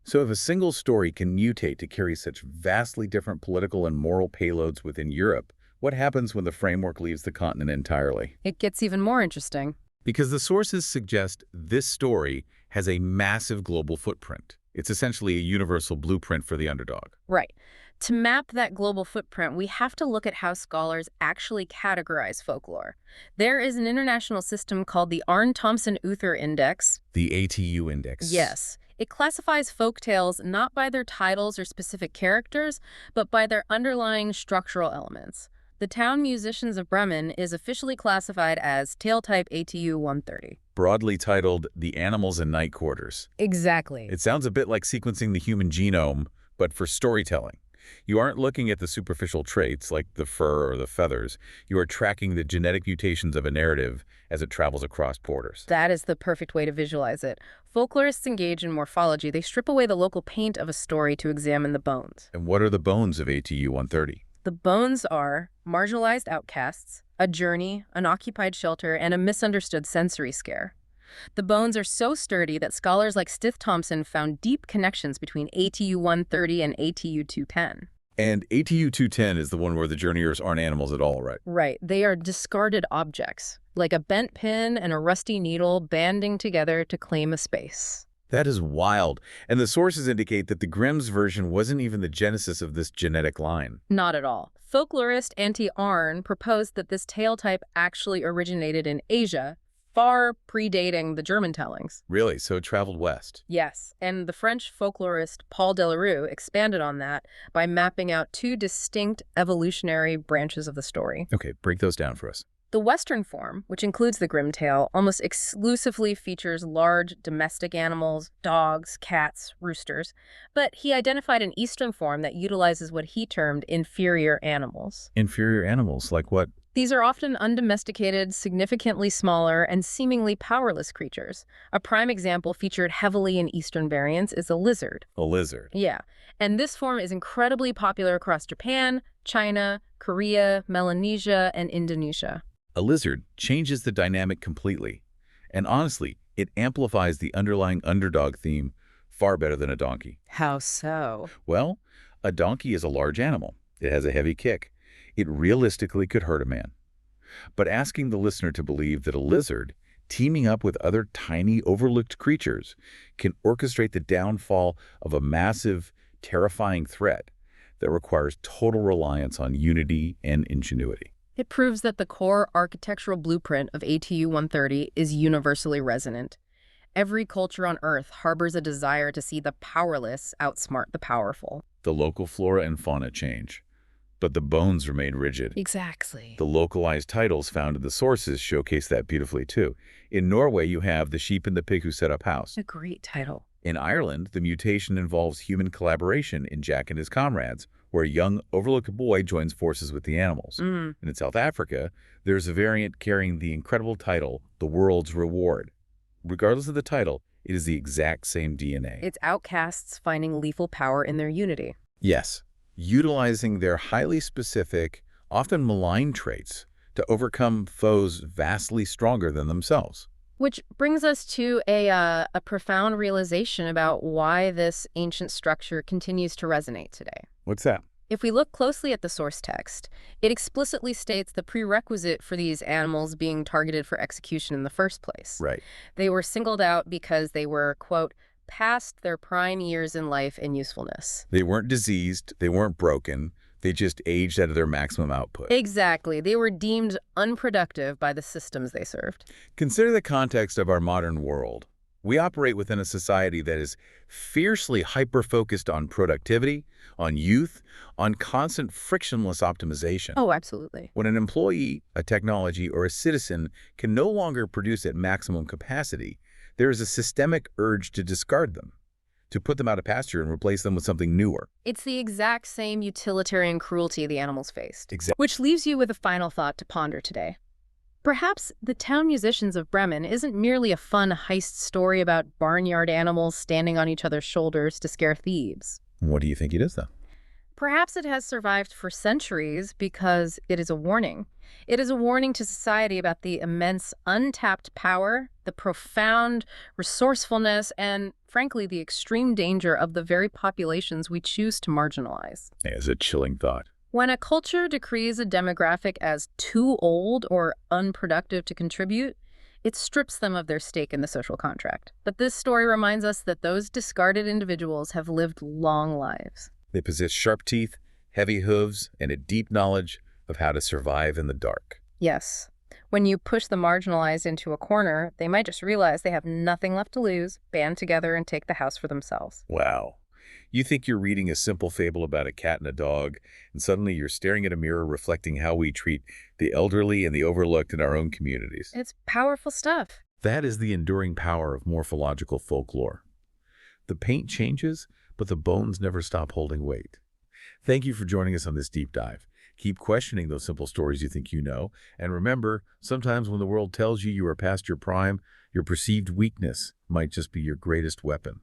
So if a single story can mutate to carry such vastly different political and moral payloads within Europe, What happens when the framework leaves the continent entirely? It gets even more interesting. Because the sources suggest this story has a massive global footprint. It's essentially a universal blueprint for the underdog. Right. To map that global footprint, we have to look at how scholars actually categorize folklore. There is an international system called the Arne-Thompson-Uther Index. The ATU index. Yes. It classifies folk tales not by their titles or specific characters, but by their underlying structural elements. The Town Musicians of Bremen is officially classified as tale type ATU 130. Broadly titled The Animals in Night Quarters. Exactly. It sounds a bit like sequencing the human genome, but for storytelling. You aren't looking at the superficial traits like the fur or the feathers. You are tracking the genetic mutations of a narrative as it travels across borders. That is the perfect way to visualize it. Folklorists engage in morphology. They strip away the local paint of a story to examine the bones. And what are the bones of ATU 130? The bones are marginalized outcasts, a journey, an occupied shelter, and a misunderstood sensory scare. The bones are so sturdy that scholars like Stith Thompson found deep connections between ATU 130 and ATU 210. And ATU 210 is the one where the journeyers aren't animals at all, right? Right. They are discarded objects, like a bent pin and a rusty needle banding together to claim a space. That is wild. And the sources indicate that the Grimm's version wasn't even the genesis of this genetic line. Not at all. Folklorist Antti Arn proposed that this tale type actually originated in Asia, far predating the German tellings. Really? So it traveled west? Yes, and the French folklorist Paul Delarue expanded on that by mapping out two distinct evolutionary branches of the story. Okay, break those down for us. The Western form, which includes the Grimm tale, almost exclusively features large domestic animals, dogs, cats, roosters, but he identified an Eastern form that utilizes what he termed inferior animals. Inferior animals, like what? These are often undomesticated, significantly smaller, and seemingly powerless creatures. A prime example featured heavily in Eastern variants is a lizard. A lizard. Yeah, and this form is incredibly popular across Japan, China, Korea, Melanesia, and Indonesia. A lizard changes the dynamic completely. And honestly, it amplifies the underlying underdog theme far better than a donkey. How so? Well, a donkey is a large animal. It has a heavy kick. It realistically could hurt a man. But asking the listener to believe that a lizard, teaming up with other tiny, overlooked creatures, can orchestrate the downfall of a massive, terrifying threat that requires total reliance on unity and ingenuity. It proves that the core architectural blueprint of ATU 130 is universally resonant. Every culture on Earth harbors a desire to see the powerless outsmart the powerful. The local flora and fauna change, but the bones remain rigid. Exactly. The localized titles found in the sources showcase that beautifully too. In Norway, you have The Sheep and the Pig Who Set Up House. A great title. In Ireland, the mutation involves human collaboration in Jack and His Comrades, where a young, overlooked boy joins forces with the animals. And in South Africa, there's a variant carrying the incredible title, The World's Reward. Regardless of the title, it is the exact same DNA. It's outcasts finding lethal power in their unity. Yes, utilizing their highly specific, often malign traits to overcome foes vastly stronger than themselves. Which brings us to a profound realization about why this ancient structure continues to resonate today. What's that? If we look closely at the source text, it explicitly states the prerequisite for these animals being targeted for execution in the first place. Right. They were singled out because they were, quote, past their prime years in life and usefulness. They weren't diseased, they weren't broken, they just aged out of their maximum output. Exactly. They were deemed unproductive by the systems they served. Consider the context of our modern world. We operate within a society that is fiercely hyper-focused on productivity, on youth, on constant frictionless optimization. Oh, absolutely. When an employee, a technology, or a citizen can no longer produce at maximum capacity, there is a systemic urge to discard them, to put them out of pasture and replace them with something newer. It's the exact same utilitarian cruelty the animals faced. Exactly. Which leaves you with a final thought to ponder today. Perhaps The Town Musicians of Bremen isn't merely a fun heist story about barnyard animals standing on each other's shoulders to scare thieves. What do you think it is, though? Perhaps it has survived for centuries because it is a warning. It is a warning to society about the immense untapped power, the profound resourcefulness, and, frankly, the extreme danger of the very populations we choose to marginalize. It's a chilling thought. When a culture decrees a demographic as too old or unproductive to contribute, it strips them of their stake in the social contract. But this story reminds us that those discarded individuals have lived long lives. They possess sharp teeth, heavy hooves, and a deep knowledge of how to survive in the dark. Yes. When you push the marginalized into a corner, they might just realize they have nothing left to lose, band together, and take the house for themselves. Wow. You think you're reading a simple fable about a cat and a dog, and suddenly you're staring at a mirror reflecting how we treat the elderly and the overlooked in our own communities. It's powerful stuff. That is the enduring power of morphological folklore. The paint changes, but the bones never stop holding weight. Thank you for joining us on this deep dive. Keep questioning those simple stories you think you know, and remember, sometimes when the world tells you are past your prime, your perceived weakness might just be your greatest weapon.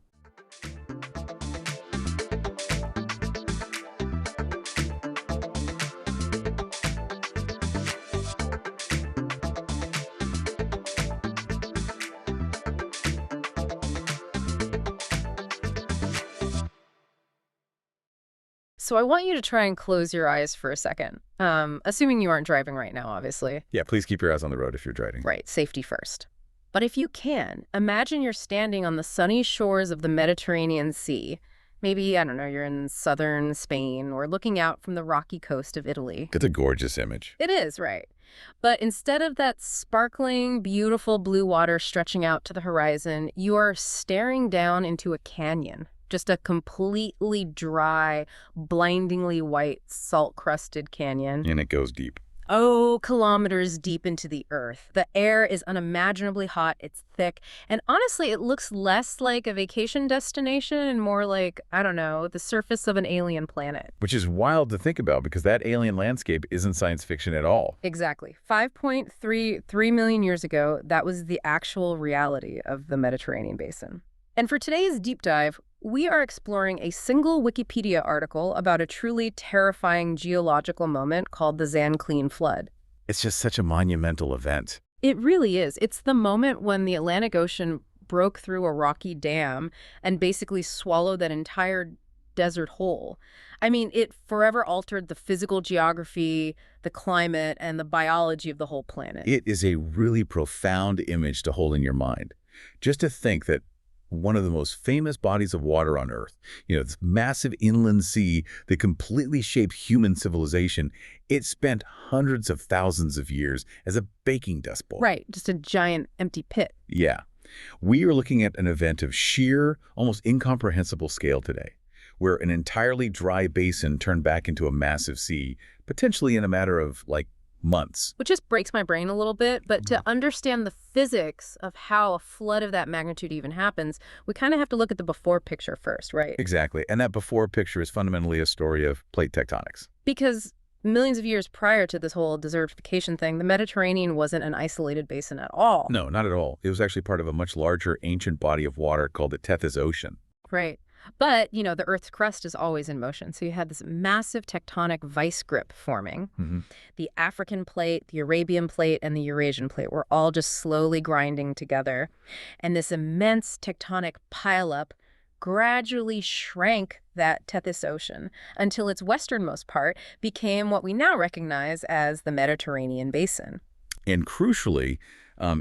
So I want you to try and close your eyes for a second, assuming you aren't driving right now, obviously. Yeah, please keep your eyes on the road if you're driving. Right, safety first. But if you can, imagine you're standing on the sunny shores of the Mediterranean Sea. Maybe, I don't know, you're in southern Spain or looking out from the rocky coast of Italy. It's a gorgeous image. It is, right. But instead of that sparkling, beautiful blue water stretching out to the horizon, you are staring down into a canyon. Just a completely dry, blindingly white, salt-crusted canyon. And it goes deep. Oh, kilometers deep into the earth. The air is unimaginably hot, it's thick, and honestly, it looks less like a vacation destination and more like, I don't know, the surface of an alien planet. Which is wild to think about because that alien landscape isn't science fiction at all. Exactly. 5.33 million years ago, that was the actual reality of the Mediterranean basin. And for today's deep dive, we are exploring a single Wikipedia article about a truly terrifying geological moment called the Zanclean flood. It's just such a monumental event. It really is. It's the moment when the Atlantic Ocean broke through a rocky dam and basically swallowed that entire desert whole. I mean, it forever altered the physical geography, the climate, and the biology of the whole planet. It is a really profound image to hold in your mind. Just to think that one of the most famous bodies of water on Earth, this massive inland sea that completely shaped human civilization, it spent hundreds of thousands of years as a baking dust bowl. Right, just a giant empty pit. Yeah. We are looking at an event of sheer, almost incomprehensible scale today, where an entirely dry basin turned back into a massive sea, potentially in a matter of, months. Which just breaks my brain a little bit, but to understand the physics of how a flood of that magnitude even happens, we kind of have to look at the before picture first, right? Exactly. And that before picture is fundamentally a story of plate tectonics. Because millions of years prior to this whole desertification thing, the Mediterranean wasn't an isolated basin at all. No, not at all. It was actually part of a much larger ancient body of water called the Tethys Ocean. Right. But, the Earth's crust is always in motion. So you had this massive tectonic vice grip forming. Mm-hmm. The African plate, the Arabian plate, and the Eurasian plate were all just slowly grinding together. And this immense tectonic pileup gradually shrank that Tethys Ocean until its westernmost part became what we now recognize as the Mediterranean basin. And crucially,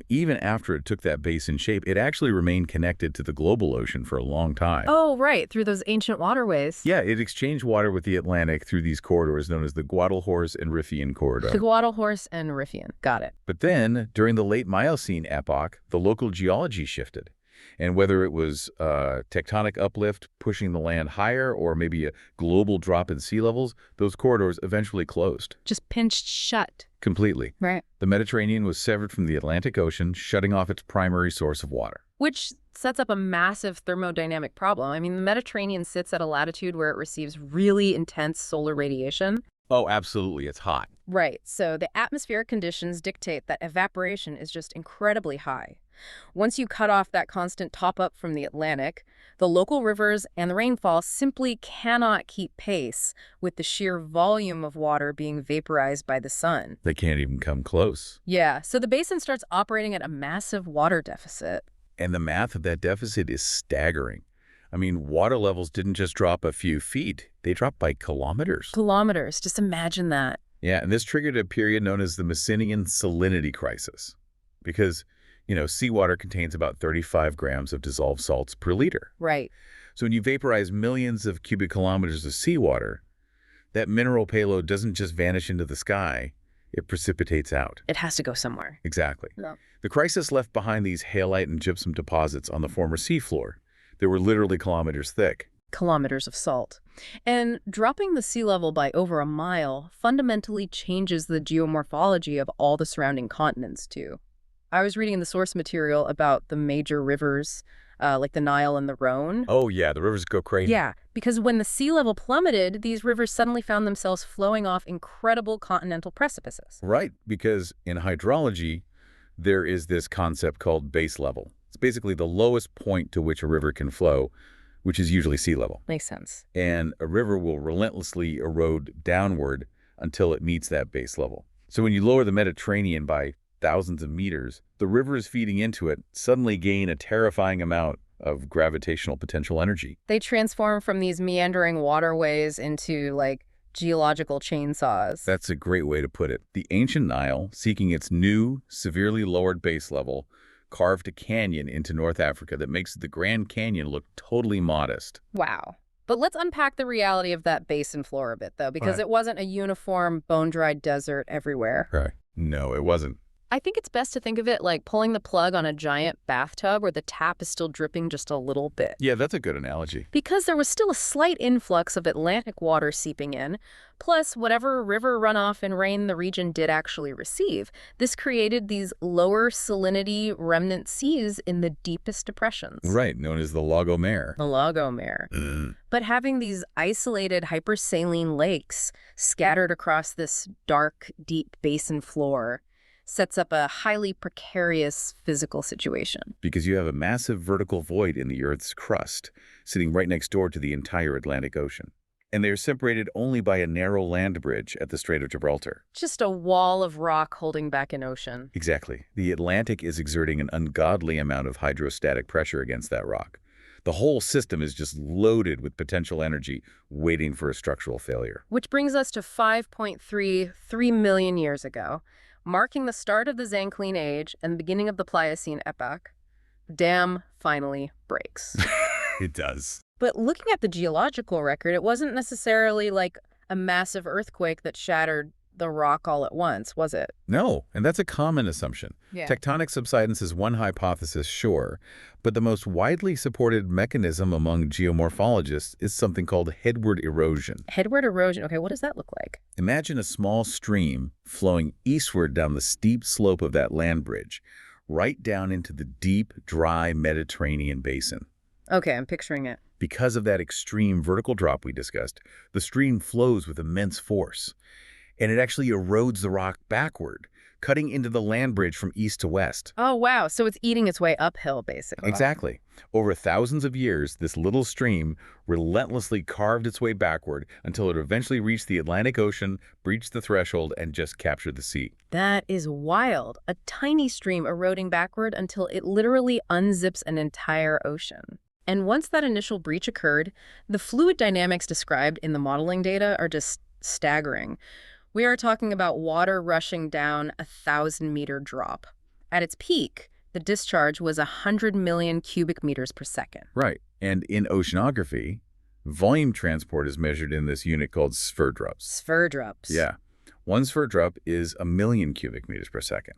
even after it took that basin shape, it actually remained connected to the global ocean for a long time. Oh, right, through those ancient waterways. Yeah, it exchanged water with the Atlantic through these corridors known as the Guadalhorce and Riffian corridor. The Guadalhorce and Riffian. Got it. But then, during the late Miocene epoch, the local geology shifted. And whether it was tectonic uplift pushing the land higher or maybe a global drop in sea levels, those corridors eventually closed. Just pinched shut. Completely. Right. The Mediterranean was severed from the Atlantic Ocean, shutting off its primary source of water. Which sets up a massive thermodynamic problem. I mean, the Mediterranean sits at a latitude where it receives really intense solar radiation. Oh, absolutely. It's hot. Right. So the atmospheric conditions dictate that evaporation is just incredibly high. Once you cut off that constant top-up from the Atlantic, the local rivers and the rainfall simply cannot keep pace with the sheer volume of water being vaporized by the sun. They can't even come close. Yeah, so the basin starts operating at a massive water deficit. And the math of that deficit is staggering. I mean, water levels didn't just drop a few feet, they dropped by kilometers. Kilometers, just imagine that. Yeah, and this triggered a period known as the Messinian salinity crisis because, seawater contains about 35 grams of dissolved salts per liter. Right. So when you vaporize millions of cubic kilometers of seawater, that mineral payload doesn't just vanish into the sky, it precipitates out. It has to go somewhere. Exactly. Yeah. The crisis left behind these halite and gypsum deposits on the former seafloor. They were literally kilometers thick. Kilometers of salt. And dropping the sea level by over a mile fundamentally changes the geomorphology of all the surrounding continents, too. I was reading in the source material about the major rivers, like the Nile and the Rhone. Oh, yeah, the rivers go crazy. Yeah, because when the sea level plummeted, these rivers suddenly found themselves flowing off incredible continental precipices. Right, because in hydrology, there is this concept called base level. It's basically the lowest point to which a river can flow, which is usually sea level. Makes sense. And a river will relentlessly erode downward until it meets that base level. So when you lower the Mediterranean by thousands of meters, the rivers feeding into it suddenly gain a terrifying amount of gravitational potential energy. They transform from these meandering waterways into, like, geological chainsaws. That's a great way to put it. The ancient Nile, seeking its new, severely lowered base level, carved a canyon into North Africa that makes the Grand Canyon look totally modest. Wow. But let's unpack the reality of that basin floor a bit, though, because it wasn't a uniform, bone-dried desert everywhere. Right. No, it wasn't. I think it's best to think of it like pulling the plug on a giant bathtub where the tap is still dripping just a little bit. Yeah, that's a good analogy. Because there was still a slight influx of Atlantic water seeping in, plus whatever river runoff and rain the region did actually receive. This created these lower salinity remnant seas in the deepest depressions. Right, known as the Lagomare. The Lagomare. But having these isolated hypersaline lakes scattered across this dark, deep basin floor sets up a highly precarious physical situation. Because you have a massive vertical void in the Earth's crust, sitting right next door to the entire Atlantic Ocean. And they are separated only by a narrow land bridge at the Strait of Gibraltar. Just a wall of rock holding back an ocean. Exactly. The Atlantic is exerting an ungodly amount of hydrostatic pressure against that rock. The whole system is just loaded with potential energy waiting for a structural failure. Which brings us to 5.33 million years ago, marking the start of the Zanclean Age and the beginning of the Pliocene epoch. The dam finally breaks. It does. But looking at the geological record, it wasn't necessarily like a massive earthquake that shattered the rock all at once, was it? No, and that's a common assumption. Yeah. Tectonic subsidence is one hypothesis, sure, but the most widely supported mechanism among geomorphologists is something called headward erosion. Headward erosion. Okay, what does that look like? Imagine a small stream flowing eastward down the steep slope of that land bridge, right down into the deep, dry Mediterranean basin. Okay, I'm picturing it. Because of that extreme vertical drop we discussed, the stream flows with immense force, and it actually erodes the rock backward, cutting into the land bridge from east to west. Oh, wow. So it's eating its way uphill, basically. Exactly. Over thousands of years, this little stream relentlessly carved its way backward until it eventually reached the Atlantic Ocean, breached the threshold, and just captured the sea. That is wild. A tiny stream eroding backward until it literally unzips an entire ocean. And once that initial breach occurred, the fluid dynamics described in the modeling data are just staggering. We are talking about water rushing down a 1,000-meter drop. At its peak, the discharge was 100 million cubic meters per second. Right. And in oceanography, volume transport is measured in this unit called sverdrups. Sverdrups. Yeah. One sverdrup is 1 million cubic meters per second.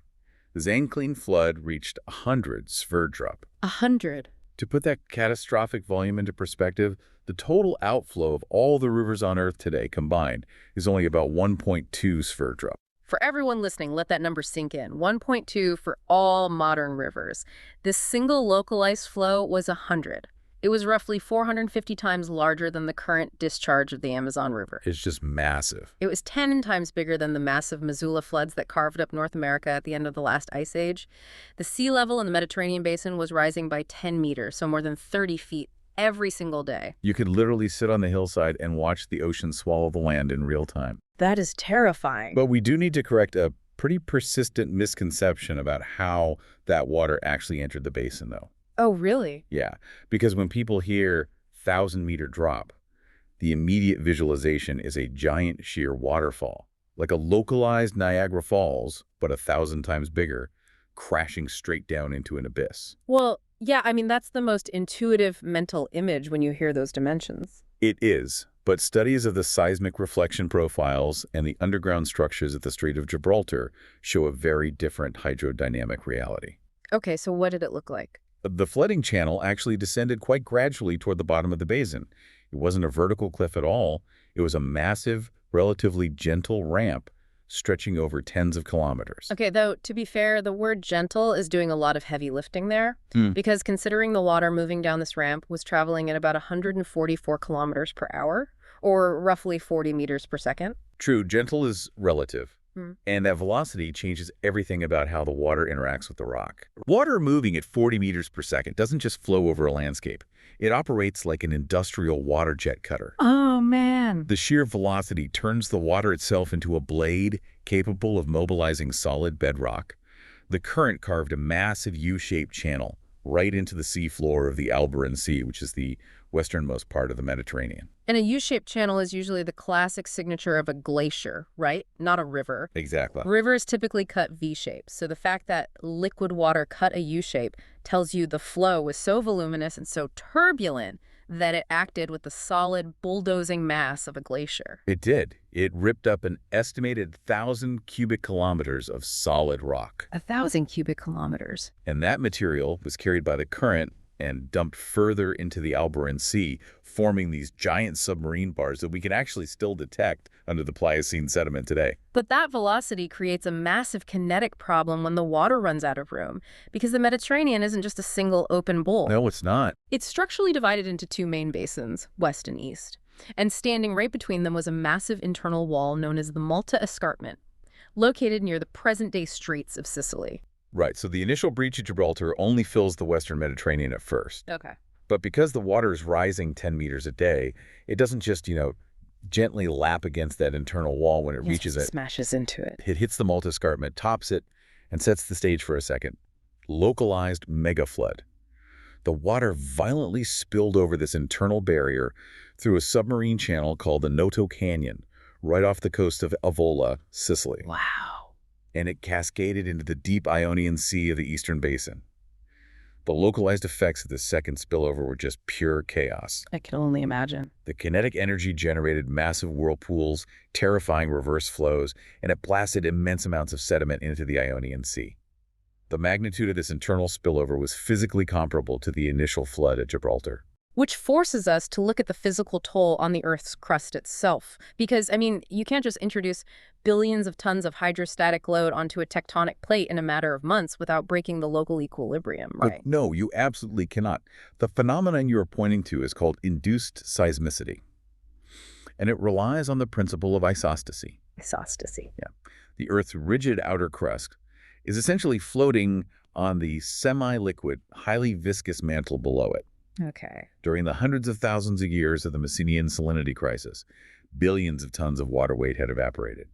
The Zanclean flood reached 100 sverdrup. 100. To put that catastrophic volume into perspective, the total outflow of all the rivers on Earth today combined is only about 1.2 sverdrup. For everyone listening, let that number sink in. 1.2 for all modern rivers. This single localized flow was 100. It was roughly 450 times larger than the current discharge of the Amazon River. It's just massive. It was 10 times bigger than the massive Missoula floods that carved up North America at the end of the last ice age. The sea level in the Mediterranean basin was rising by 10 meters, so more than 30 feet every single day. You could literally sit on the hillside and watch the ocean swallow the land in real time. That is terrifying. But we do need to correct a pretty persistent misconception about how that water actually entered the basin, though. Oh, really? Yeah, because when people hear 1,000-meter drop, the immediate visualization is a giant sheer waterfall, like a localized Niagara Falls, but 1,000 times bigger, crashing straight down into an abyss. Well, yeah, I mean, that's the most intuitive mental image when you hear those dimensions. It is, but studies of the seismic reflection profiles and the underground structures at the Strait of Gibraltar show a very different hydrodynamic reality. Okay, so what did it look like? The flooding channel actually descended quite gradually toward the bottom of the basin. It wasn't a vertical cliff at all. It was a massive, relatively gentle ramp stretching over tens of kilometers. Okay, though, to be fair, the word gentle is doing a lot of heavy lifting there, Hmm. because considering the water moving down this ramp was traveling at about 144 kilometers per hour, or roughly 40 meters per second. True, gentle is relative. Hmm. And that velocity changes everything about how the water interacts with the rock. Water moving at 40 meters per second doesn't just flow over a landscape. It operates like an industrial water jet cutter. Oh, man. The sheer velocity turns the water itself into a blade capable of mobilizing solid bedrock. The current carved a massive U-shaped channel right into the seafloor of the Alboran Sea, which is the westernmost part of the Mediterranean. And a U-shaped channel is usually the classic signature of a glacier, right? Not a river. Exactly. Rivers typically cut V-shapes, so the fact that liquid water cut a U-shape tells you the flow was so voluminous and so turbulent that it acted with the solid, bulldozing mass of a glacier. It did. It ripped up an estimated 1,000 cubic kilometers of solid rock. 1,000 cubic kilometers. And that material was carried by the current and dumped further into the Alboran Sea, forming these giant submarine bars that we can actually still detect under the Pliocene sediment today. But that velocity creates a massive kinetic problem when the water runs out of room, because the Mediterranean isn't just a single open bowl. No, it's not. It's structurally divided into two main basins, west and east. And standing right between them was a massive internal wall known as the Malta Escarpment, located near the present-day Straits of Sicily. Right, so the initial breach of Gibraltar only fills the western Mediterranean at first. Okay. But because the water is rising 10 meters a day, it doesn't just, gently lap against that internal wall when it reaches it. Smashes into it. It hits the Malta Escarpment, tops it, and sets the stage for a second. Localized mega flood. The water violently spilled over this internal barrier through a submarine channel called the Noto Canyon, right off the coast of Avola, Sicily. Wow. And it cascaded into the deep Ionian Sea of the Eastern Basin. The localized effects of this second spillover were just pure chaos. I can only imagine. The kinetic energy generated massive whirlpools, terrifying reverse flows, and it blasted immense amounts of sediment into the Ionian Sea. The magnitude of this internal spillover was physically comparable to the initial flood at Gibraltar. Which forces us to look at the physical toll on the Earth's crust itself. Because, you can't just introduce billions of tons of hydrostatic load onto a tectonic plate in a matter of months without breaking the local equilibrium, right? No, you absolutely cannot. The phenomenon you are pointing to is called induced seismicity, and it relies on the principle of isostasy. Isostasy. Yeah. The Earth's rigid outer crust is essentially floating on the semi-liquid, highly viscous mantle below it. Okay. During the hundreds of thousands of years of the Messinian salinity crisis, billions of tons of water weight had evaporated.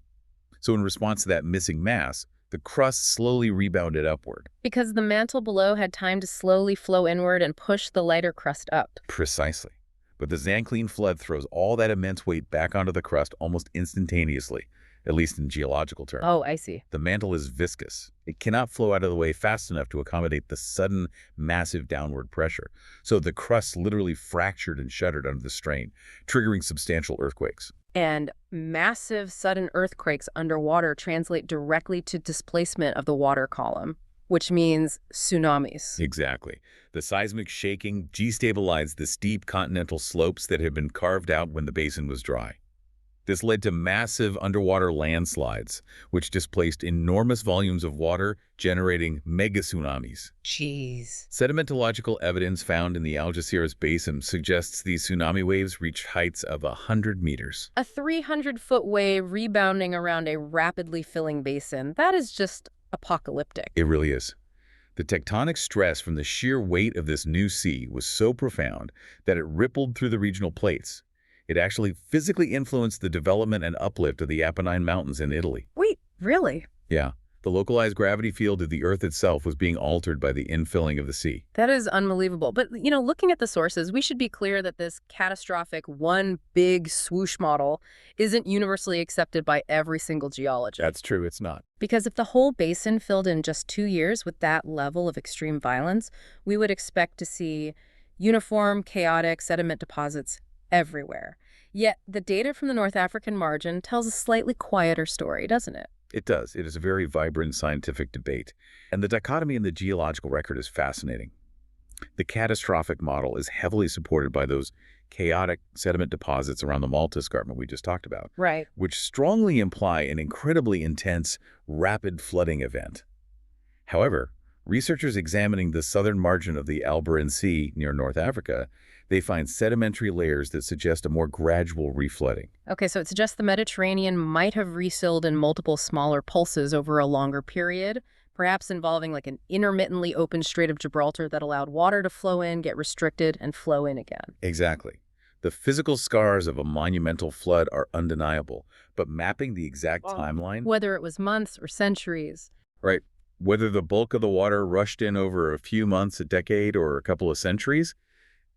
So in response to that missing mass, the crust slowly rebounded upward. Because the mantle below had time to slowly flow inward and push the lighter crust up. Precisely. But the Zanclean flood throws all that immense weight back onto the crust almost instantaneously, at least in geological terms. Oh, I see. The mantle is viscous. It cannot flow out of the way fast enough to accommodate the sudden, massive downward pressure. So the crust literally fractured and shuddered under the strain, triggering substantial earthquakes. And massive sudden earthquakes underwater translate directly to displacement of the water column, which means tsunamis. Exactly. The seismic shaking destabilized the steep continental slopes that had been carved out when the basin was dry. This led to massive underwater landslides, which displaced enormous volumes of water, generating mega tsunamis. Jeez. Sedimentological evidence found in the Algeciras Basin suggests these tsunami waves reached heights of 100 meters. A 300-foot wave rebounding around a rapidly filling basin. That is just apocalyptic. It really is. The tectonic stress from the sheer weight of this new sea was so profound that it rippled through the regional plates. It actually physically influenced the development and uplift of the Apennine Mountains in Italy. Wait, really? Yeah. The localized gravity field of the Earth itself was being altered by the infilling of the sea. That is unbelievable. But, looking at the sources, we should be clear that this catastrophic one big swoosh model isn't universally accepted by every single geologist. That's true, it's not. Because if the whole basin filled in just 2 years with that level of extreme violence, we would expect to see uniform, chaotic sediment deposits everywhere. Yet the data from the North African margin tells a slightly quieter story, doesn't it? It does. It is a very vibrant scientific debate. And the dichotomy in the geological record is fascinating. The catastrophic model is heavily supported by those chaotic sediment deposits around the Malta Escarpment we just talked about, Right. which strongly imply an incredibly intense, rapid flooding event. However, researchers examining the southern margin of the Alboran Sea near North Africa, they find sedimentary layers that suggest a more gradual reflooding. Okay, so it suggests the Mediterranean might have refilled in multiple smaller pulses over a longer period, perhaps involving like an intermittently open Strait of Gibraltar that allowed water to flow in, get restricted, and flow in again. Exactly. The physical scars of a monumental flood are undeniable, but mapping the exact timeline, Whether it was months or centuries. right, whether the bulk of the water rushed in over a few months, a decade, or a couple of centuries,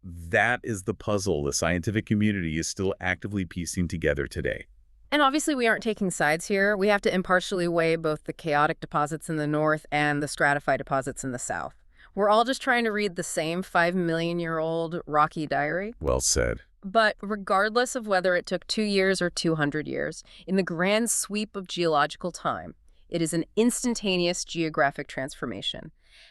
that is the puzzle the scientific community is still actively piecing together today. And obviously we aren't taking sides here. We have to impartially weigh both the chaotic deposits in the north and the stratified deposits in the south. We're all just trying to read the same 5 million-year-old rocky diary. Well said. But regardless of whether it took 2 years or 200 years, in the grand sweep of geological time, it is an instantaneous geographic transformation.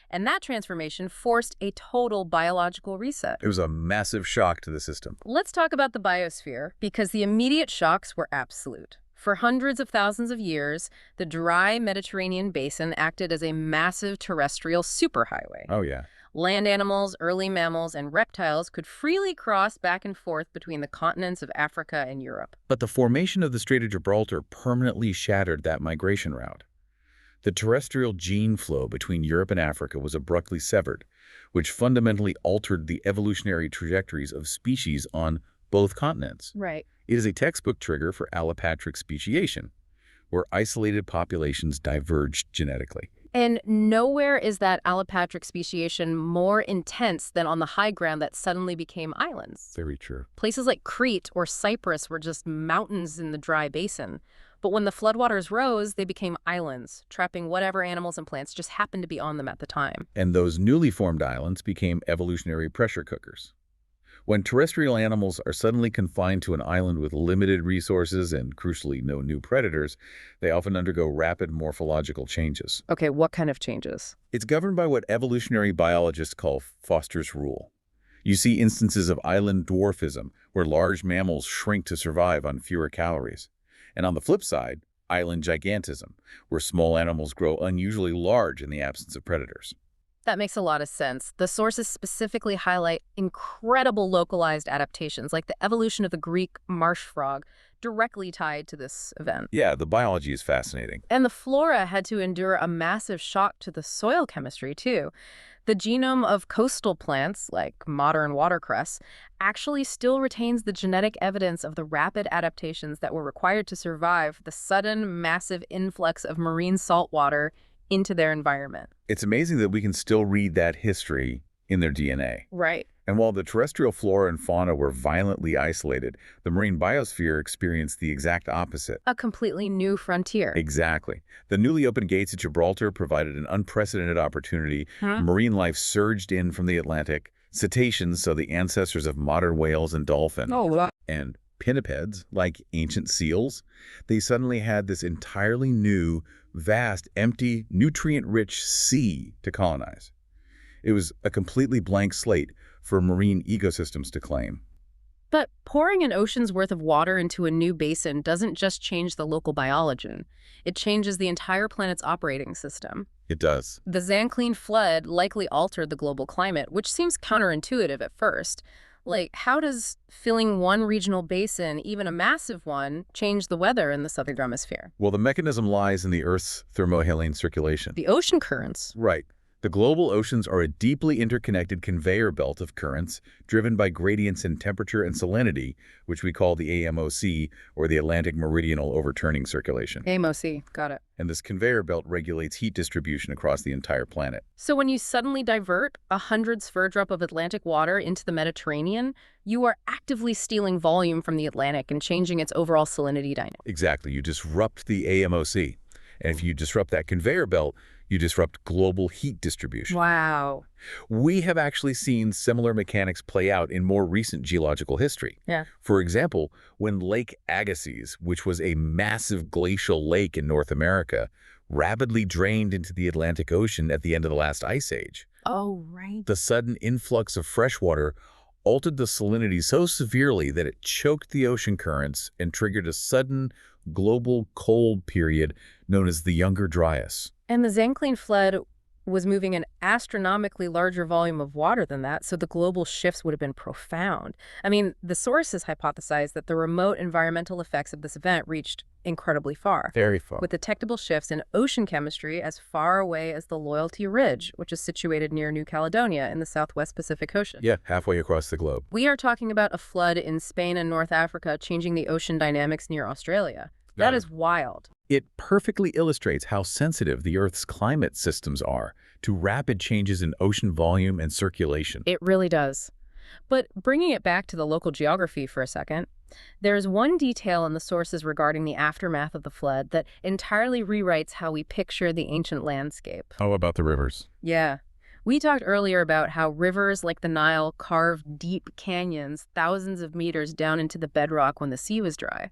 And that transformation forced a total biological reset. It was a massive shock to the system. Let's talk about the biosphere, because the immediate shocks were absolute. For hundreds of thousands of years, the dry Mediterranean basin acted as a massive terrestrial superhighway. Oh, yeah. Land animals, early mammals, and reptiles could freely cross back and forth between the continents of Africa and Europe. But the formation of the Strait of Gibraltar permanently shattered that migration route. The terrestrial gene flow between Europe and Africa was abruptly severed, which fundamentally altered the evolutionary trajectories of species on both continents. Right. It is a textbook trigger for allopatric speciation, where isolated populations diverged genetically. And nowhere is that allopatric speciation more intense than on the high ground that suddenly became islands. Very true. Places like Crete or Cyprus were just mountains in the dry basin. But when the floodwaters rose, they became islands, trapping whatever animals and plants just happened to be on them at the time. And those newly formed islands became evolutionary pressure cookers. When terrestrial animals are suddenly confined to an island with limited resources and, crucially, no new predators, they often undergo rapid morphological changes. Okay, what kind of changes? It's governed by what evolutionary biologists call Foster's rule. You see instances of island dwarfism, where large mammals shrink to survive on fewer calories. And on the flip side, island gigantism, where small animals grow unusually large in the absence of predators. That makes a lot of sense. The sources specifically highlight incredible localized adaptations, like the evolution of the Greek marsh frog, directly tied to this event. Yeah, the biology is fascinating. And the flora had to endure a massive shock to the soil chemistry, too. The genome of coastal plants, like modern watercress, actually still retains the genetic evidence of the rapid adaptations that were required to survive the sudden, massive influx of marine saltwater into their environment. It's amazing that we can still read that history in their DNA. Right. And while the terrestrial flora and fauna were violently isolated, the marine biosphere experienced the exact opposite. A completely new frontier. Exactly. The newly opened gates at Gibraltar provided an unprecedented opportunity. Marine life surged in from the Atlantic. Cetaceans, so the ancestors of modern whales and dolphins, and pinnipeds, like ancient seals, they suddenly had this entirely new, vast, empty, nutrient-rich sea to colonize. It was a completely blank slate for marine ecosystems to claim. But pouring an ocean's worth of water into a new basin doesn't just change the local biology. It changes the entire planet's operating system. It does. The Zanclean flood likely altered the global climate, which seems counterintuitive at first. Like, how does filling one regional basin, even a massive one, change the weather in the southern hemisphere? Well, the mechanism lies in the Earth's thermohaline circulation. The ocean currents. Right. The global oceans are a deeply interconnected conveyor belt of currents driven by gradients in temperature and salinity, which we call the AMOC, or the Atlantic Meridional Overturning Circulation. AMOC, got it. And this conveyor belt regulates heat distribution across the entire planet. So when you suddenly divert a 100 sphere-drop of Atlantic water into the Mediterranean, you are actively stealing volume from the Atlantic and changing its overall salinity dynamic. Exactly. You disrupt the AMOC. And if you disrupt that conveyor belt, you disrupt global heat distribution. Wow. We have actually seen similar mechanics play out in more recent geological history. Yeah. For example, when Lake Agassiz, which was a massive glacial lake in North America, rapidly drained into the Atlantic Ocean at the end of the last ice age. Oh, right. The sudden influx of fresh water altered the salinity so severely that it choked the ocean currents and triggered a sudden global cold period known as the Younger Dryas. And the Zanclean flood was moving an astronomically larger volume of water than that, so the global shifts would have been profound. I mean, the sources hypothesize that the remote environmental effects of this event reached incredibly far. Very far. With detectable shifts in ocean chemistry as far away as the Loyalty Ridge, which is situated near New Caledonia in the southwest Pacific Ocean. Yeah, halfway across the globe. We are talking about a flood in Spain and North Africa changing the ocean dynamics near Australia. That is wild. It perfectly illustrates how sensitive the Earth's climate systems are to rapid changes in ocean volume and circulation. It really does. But bringing it back to the local geography for a second, there's one detail in the sources regarding the aftermath of the flood that entirely rewrites how we picture the ancient landscape. How about the rivers? Yeah. We talked earlier about how rivers like the Nile carved deep canyons thousands of meters down into the bedrock when the sea was dry.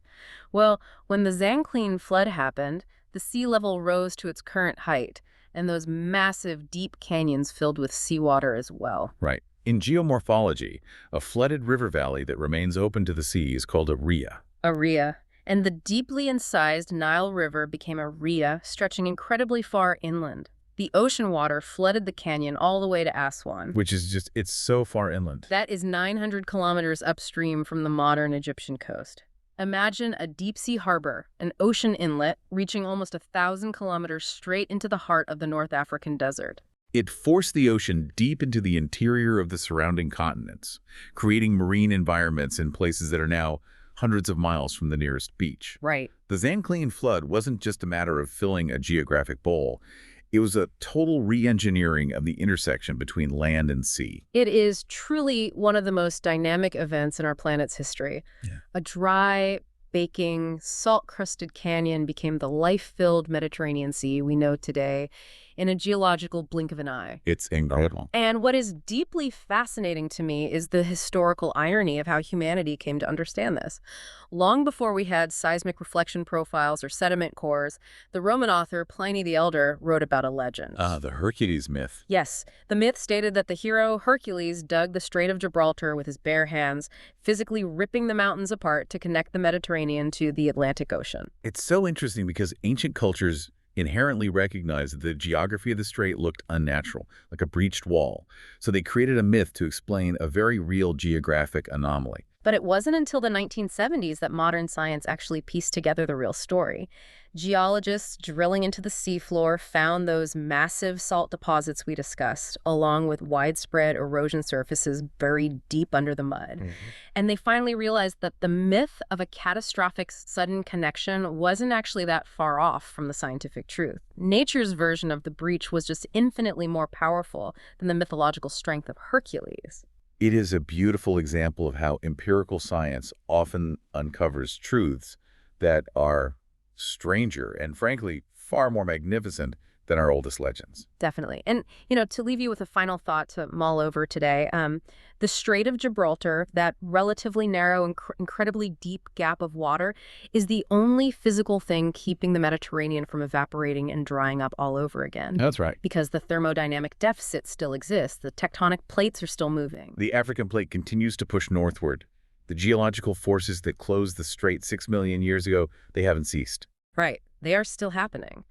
Well, when the Zanclean flood happened, the sea level rose to its current height, and those massive deep canyons filled with seawater as well. Right. In geomorphology, a flooded river valley that remains open to the sea is called a ria. A ria. And the deeply incised Nile River became a ria, stretching incredibly far inland. The ocean water flooded the canyon all the way to Aswan. Which is just, it's so far inland. That is 900 kilometers upstream from the modern Egyptian coast. Imagine a deep-sea harbor, an ocean inlet, reaching almost 1,000 kilometers straight into the heart of the North African desert. It forced the ocean deep into the interior of the surrounding continents, creating marine environments in places that are now hundreds of miles from the nearest beach. Right. The Zanclean flood wasn't just a matter of filling a geographic bowl. It was a total re-engineering of the intersection between land and sea. It is truly one of the most dynamic events in our planet's history. Yeah. A dry, baking, salt-crusted canyon became the life-filled Mediterranean Sea we know today in a geological blink of an eye. It's incredible. And what is deeply fascinating to me is the historical irony of how humanity came to understand this. Long before we had seismic reflection profiles or sediment cores, the Roman author Pliny the Elder wrote about a legend. The Hercules myth. Yes, the myth stated that the hero Hercules dug the Strait of Gibraltar with his bare hands, physically ripping the mountains apart to connect the Mediterranean to the Atlantic Ocean. It's so interesting because ancient cultures inherently recognized that the geography of the strait looked unnatural, like a breached wall. So they created a myth to explain a very real geographic anomaly. But it wasn't until the 1970s that modern science actually pieced together the real story. Geologists drilling into the seafloor found those massive salt deposits we discussed, along with widespread erosion surfaces buried deep under the mud. And they finally realized that the myth of a catastrophic sudden connection wasn't actually that far off from the scientific truth. Nature's version of the breach was just infinitely more powerful than the mythological strength of Hercules. It is a beautiful example of how empirical science often uncovers truths that are stranger and, frankly, far more magnificent than our oldest legends. Definitely. And, to leave you with a final thought to mull over today, the Strait of Gibraltar, that relatively narrow, incredibly deep gap of water, is the only physical thing keeping the Mediterranean from evaporating and drying up all over again. That's right. Because the thermodynamic deficit still exists. The tectonic plates are still moving. The African plate continues to push northward. The geological forces that closed the strait 6 million years ago, they haven't ceased. Right. They are still happening.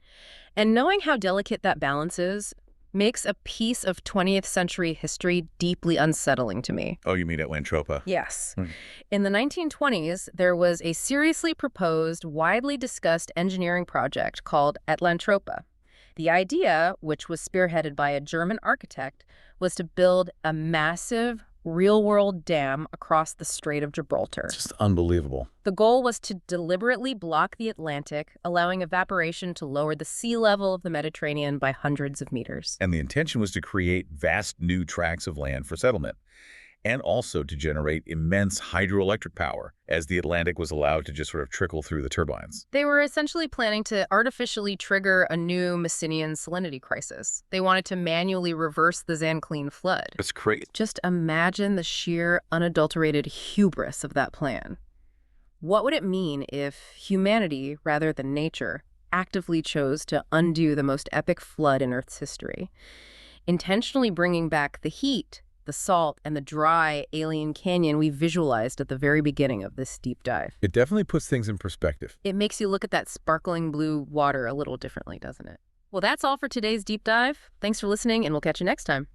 And knowing how delicate that balance is makes a piece of 20th century history deeply unsettling to me. Oh, you mean Atlantropa? Yes. In the 1920s, there was a seriously proposed, widely discussed engineering project called Atlantropa. The idea, which was spearheaded by a German architect, was to build a massive, real-world dam across the Strait of Gibraltar. It's just unbelievable. The goal was to deliberately block the Atlantic, allowing evaporation to lower the sea level of the Mediterranean by hundreds of meters. And the intention was to create vast new tracts of land for settlement, and also to generate immense hydroelectric power, as the Atlantic was allowed to just sort of trickle through the turbines. They were essentially planning to artificially trigger a new Messinian salinity crisis. They wanted to manually reverse the Zanclean flood. That's crazy. Just imagine the sheer, unadulterated hubris of that plan. What would it mean if humanity, rather than nature, actively chose to undo the most epic flood in Earth's history, intentionally bringing back the heat, the salt, and the dry alien canyon we visualized at the very beginning of this deep dive? It definitely puts things in perspective. It makes you look at that sparkling blue water a little differently, doesn't it? Well, that's all for today's deep dive. Thanks for listening, and we'll catch you next time.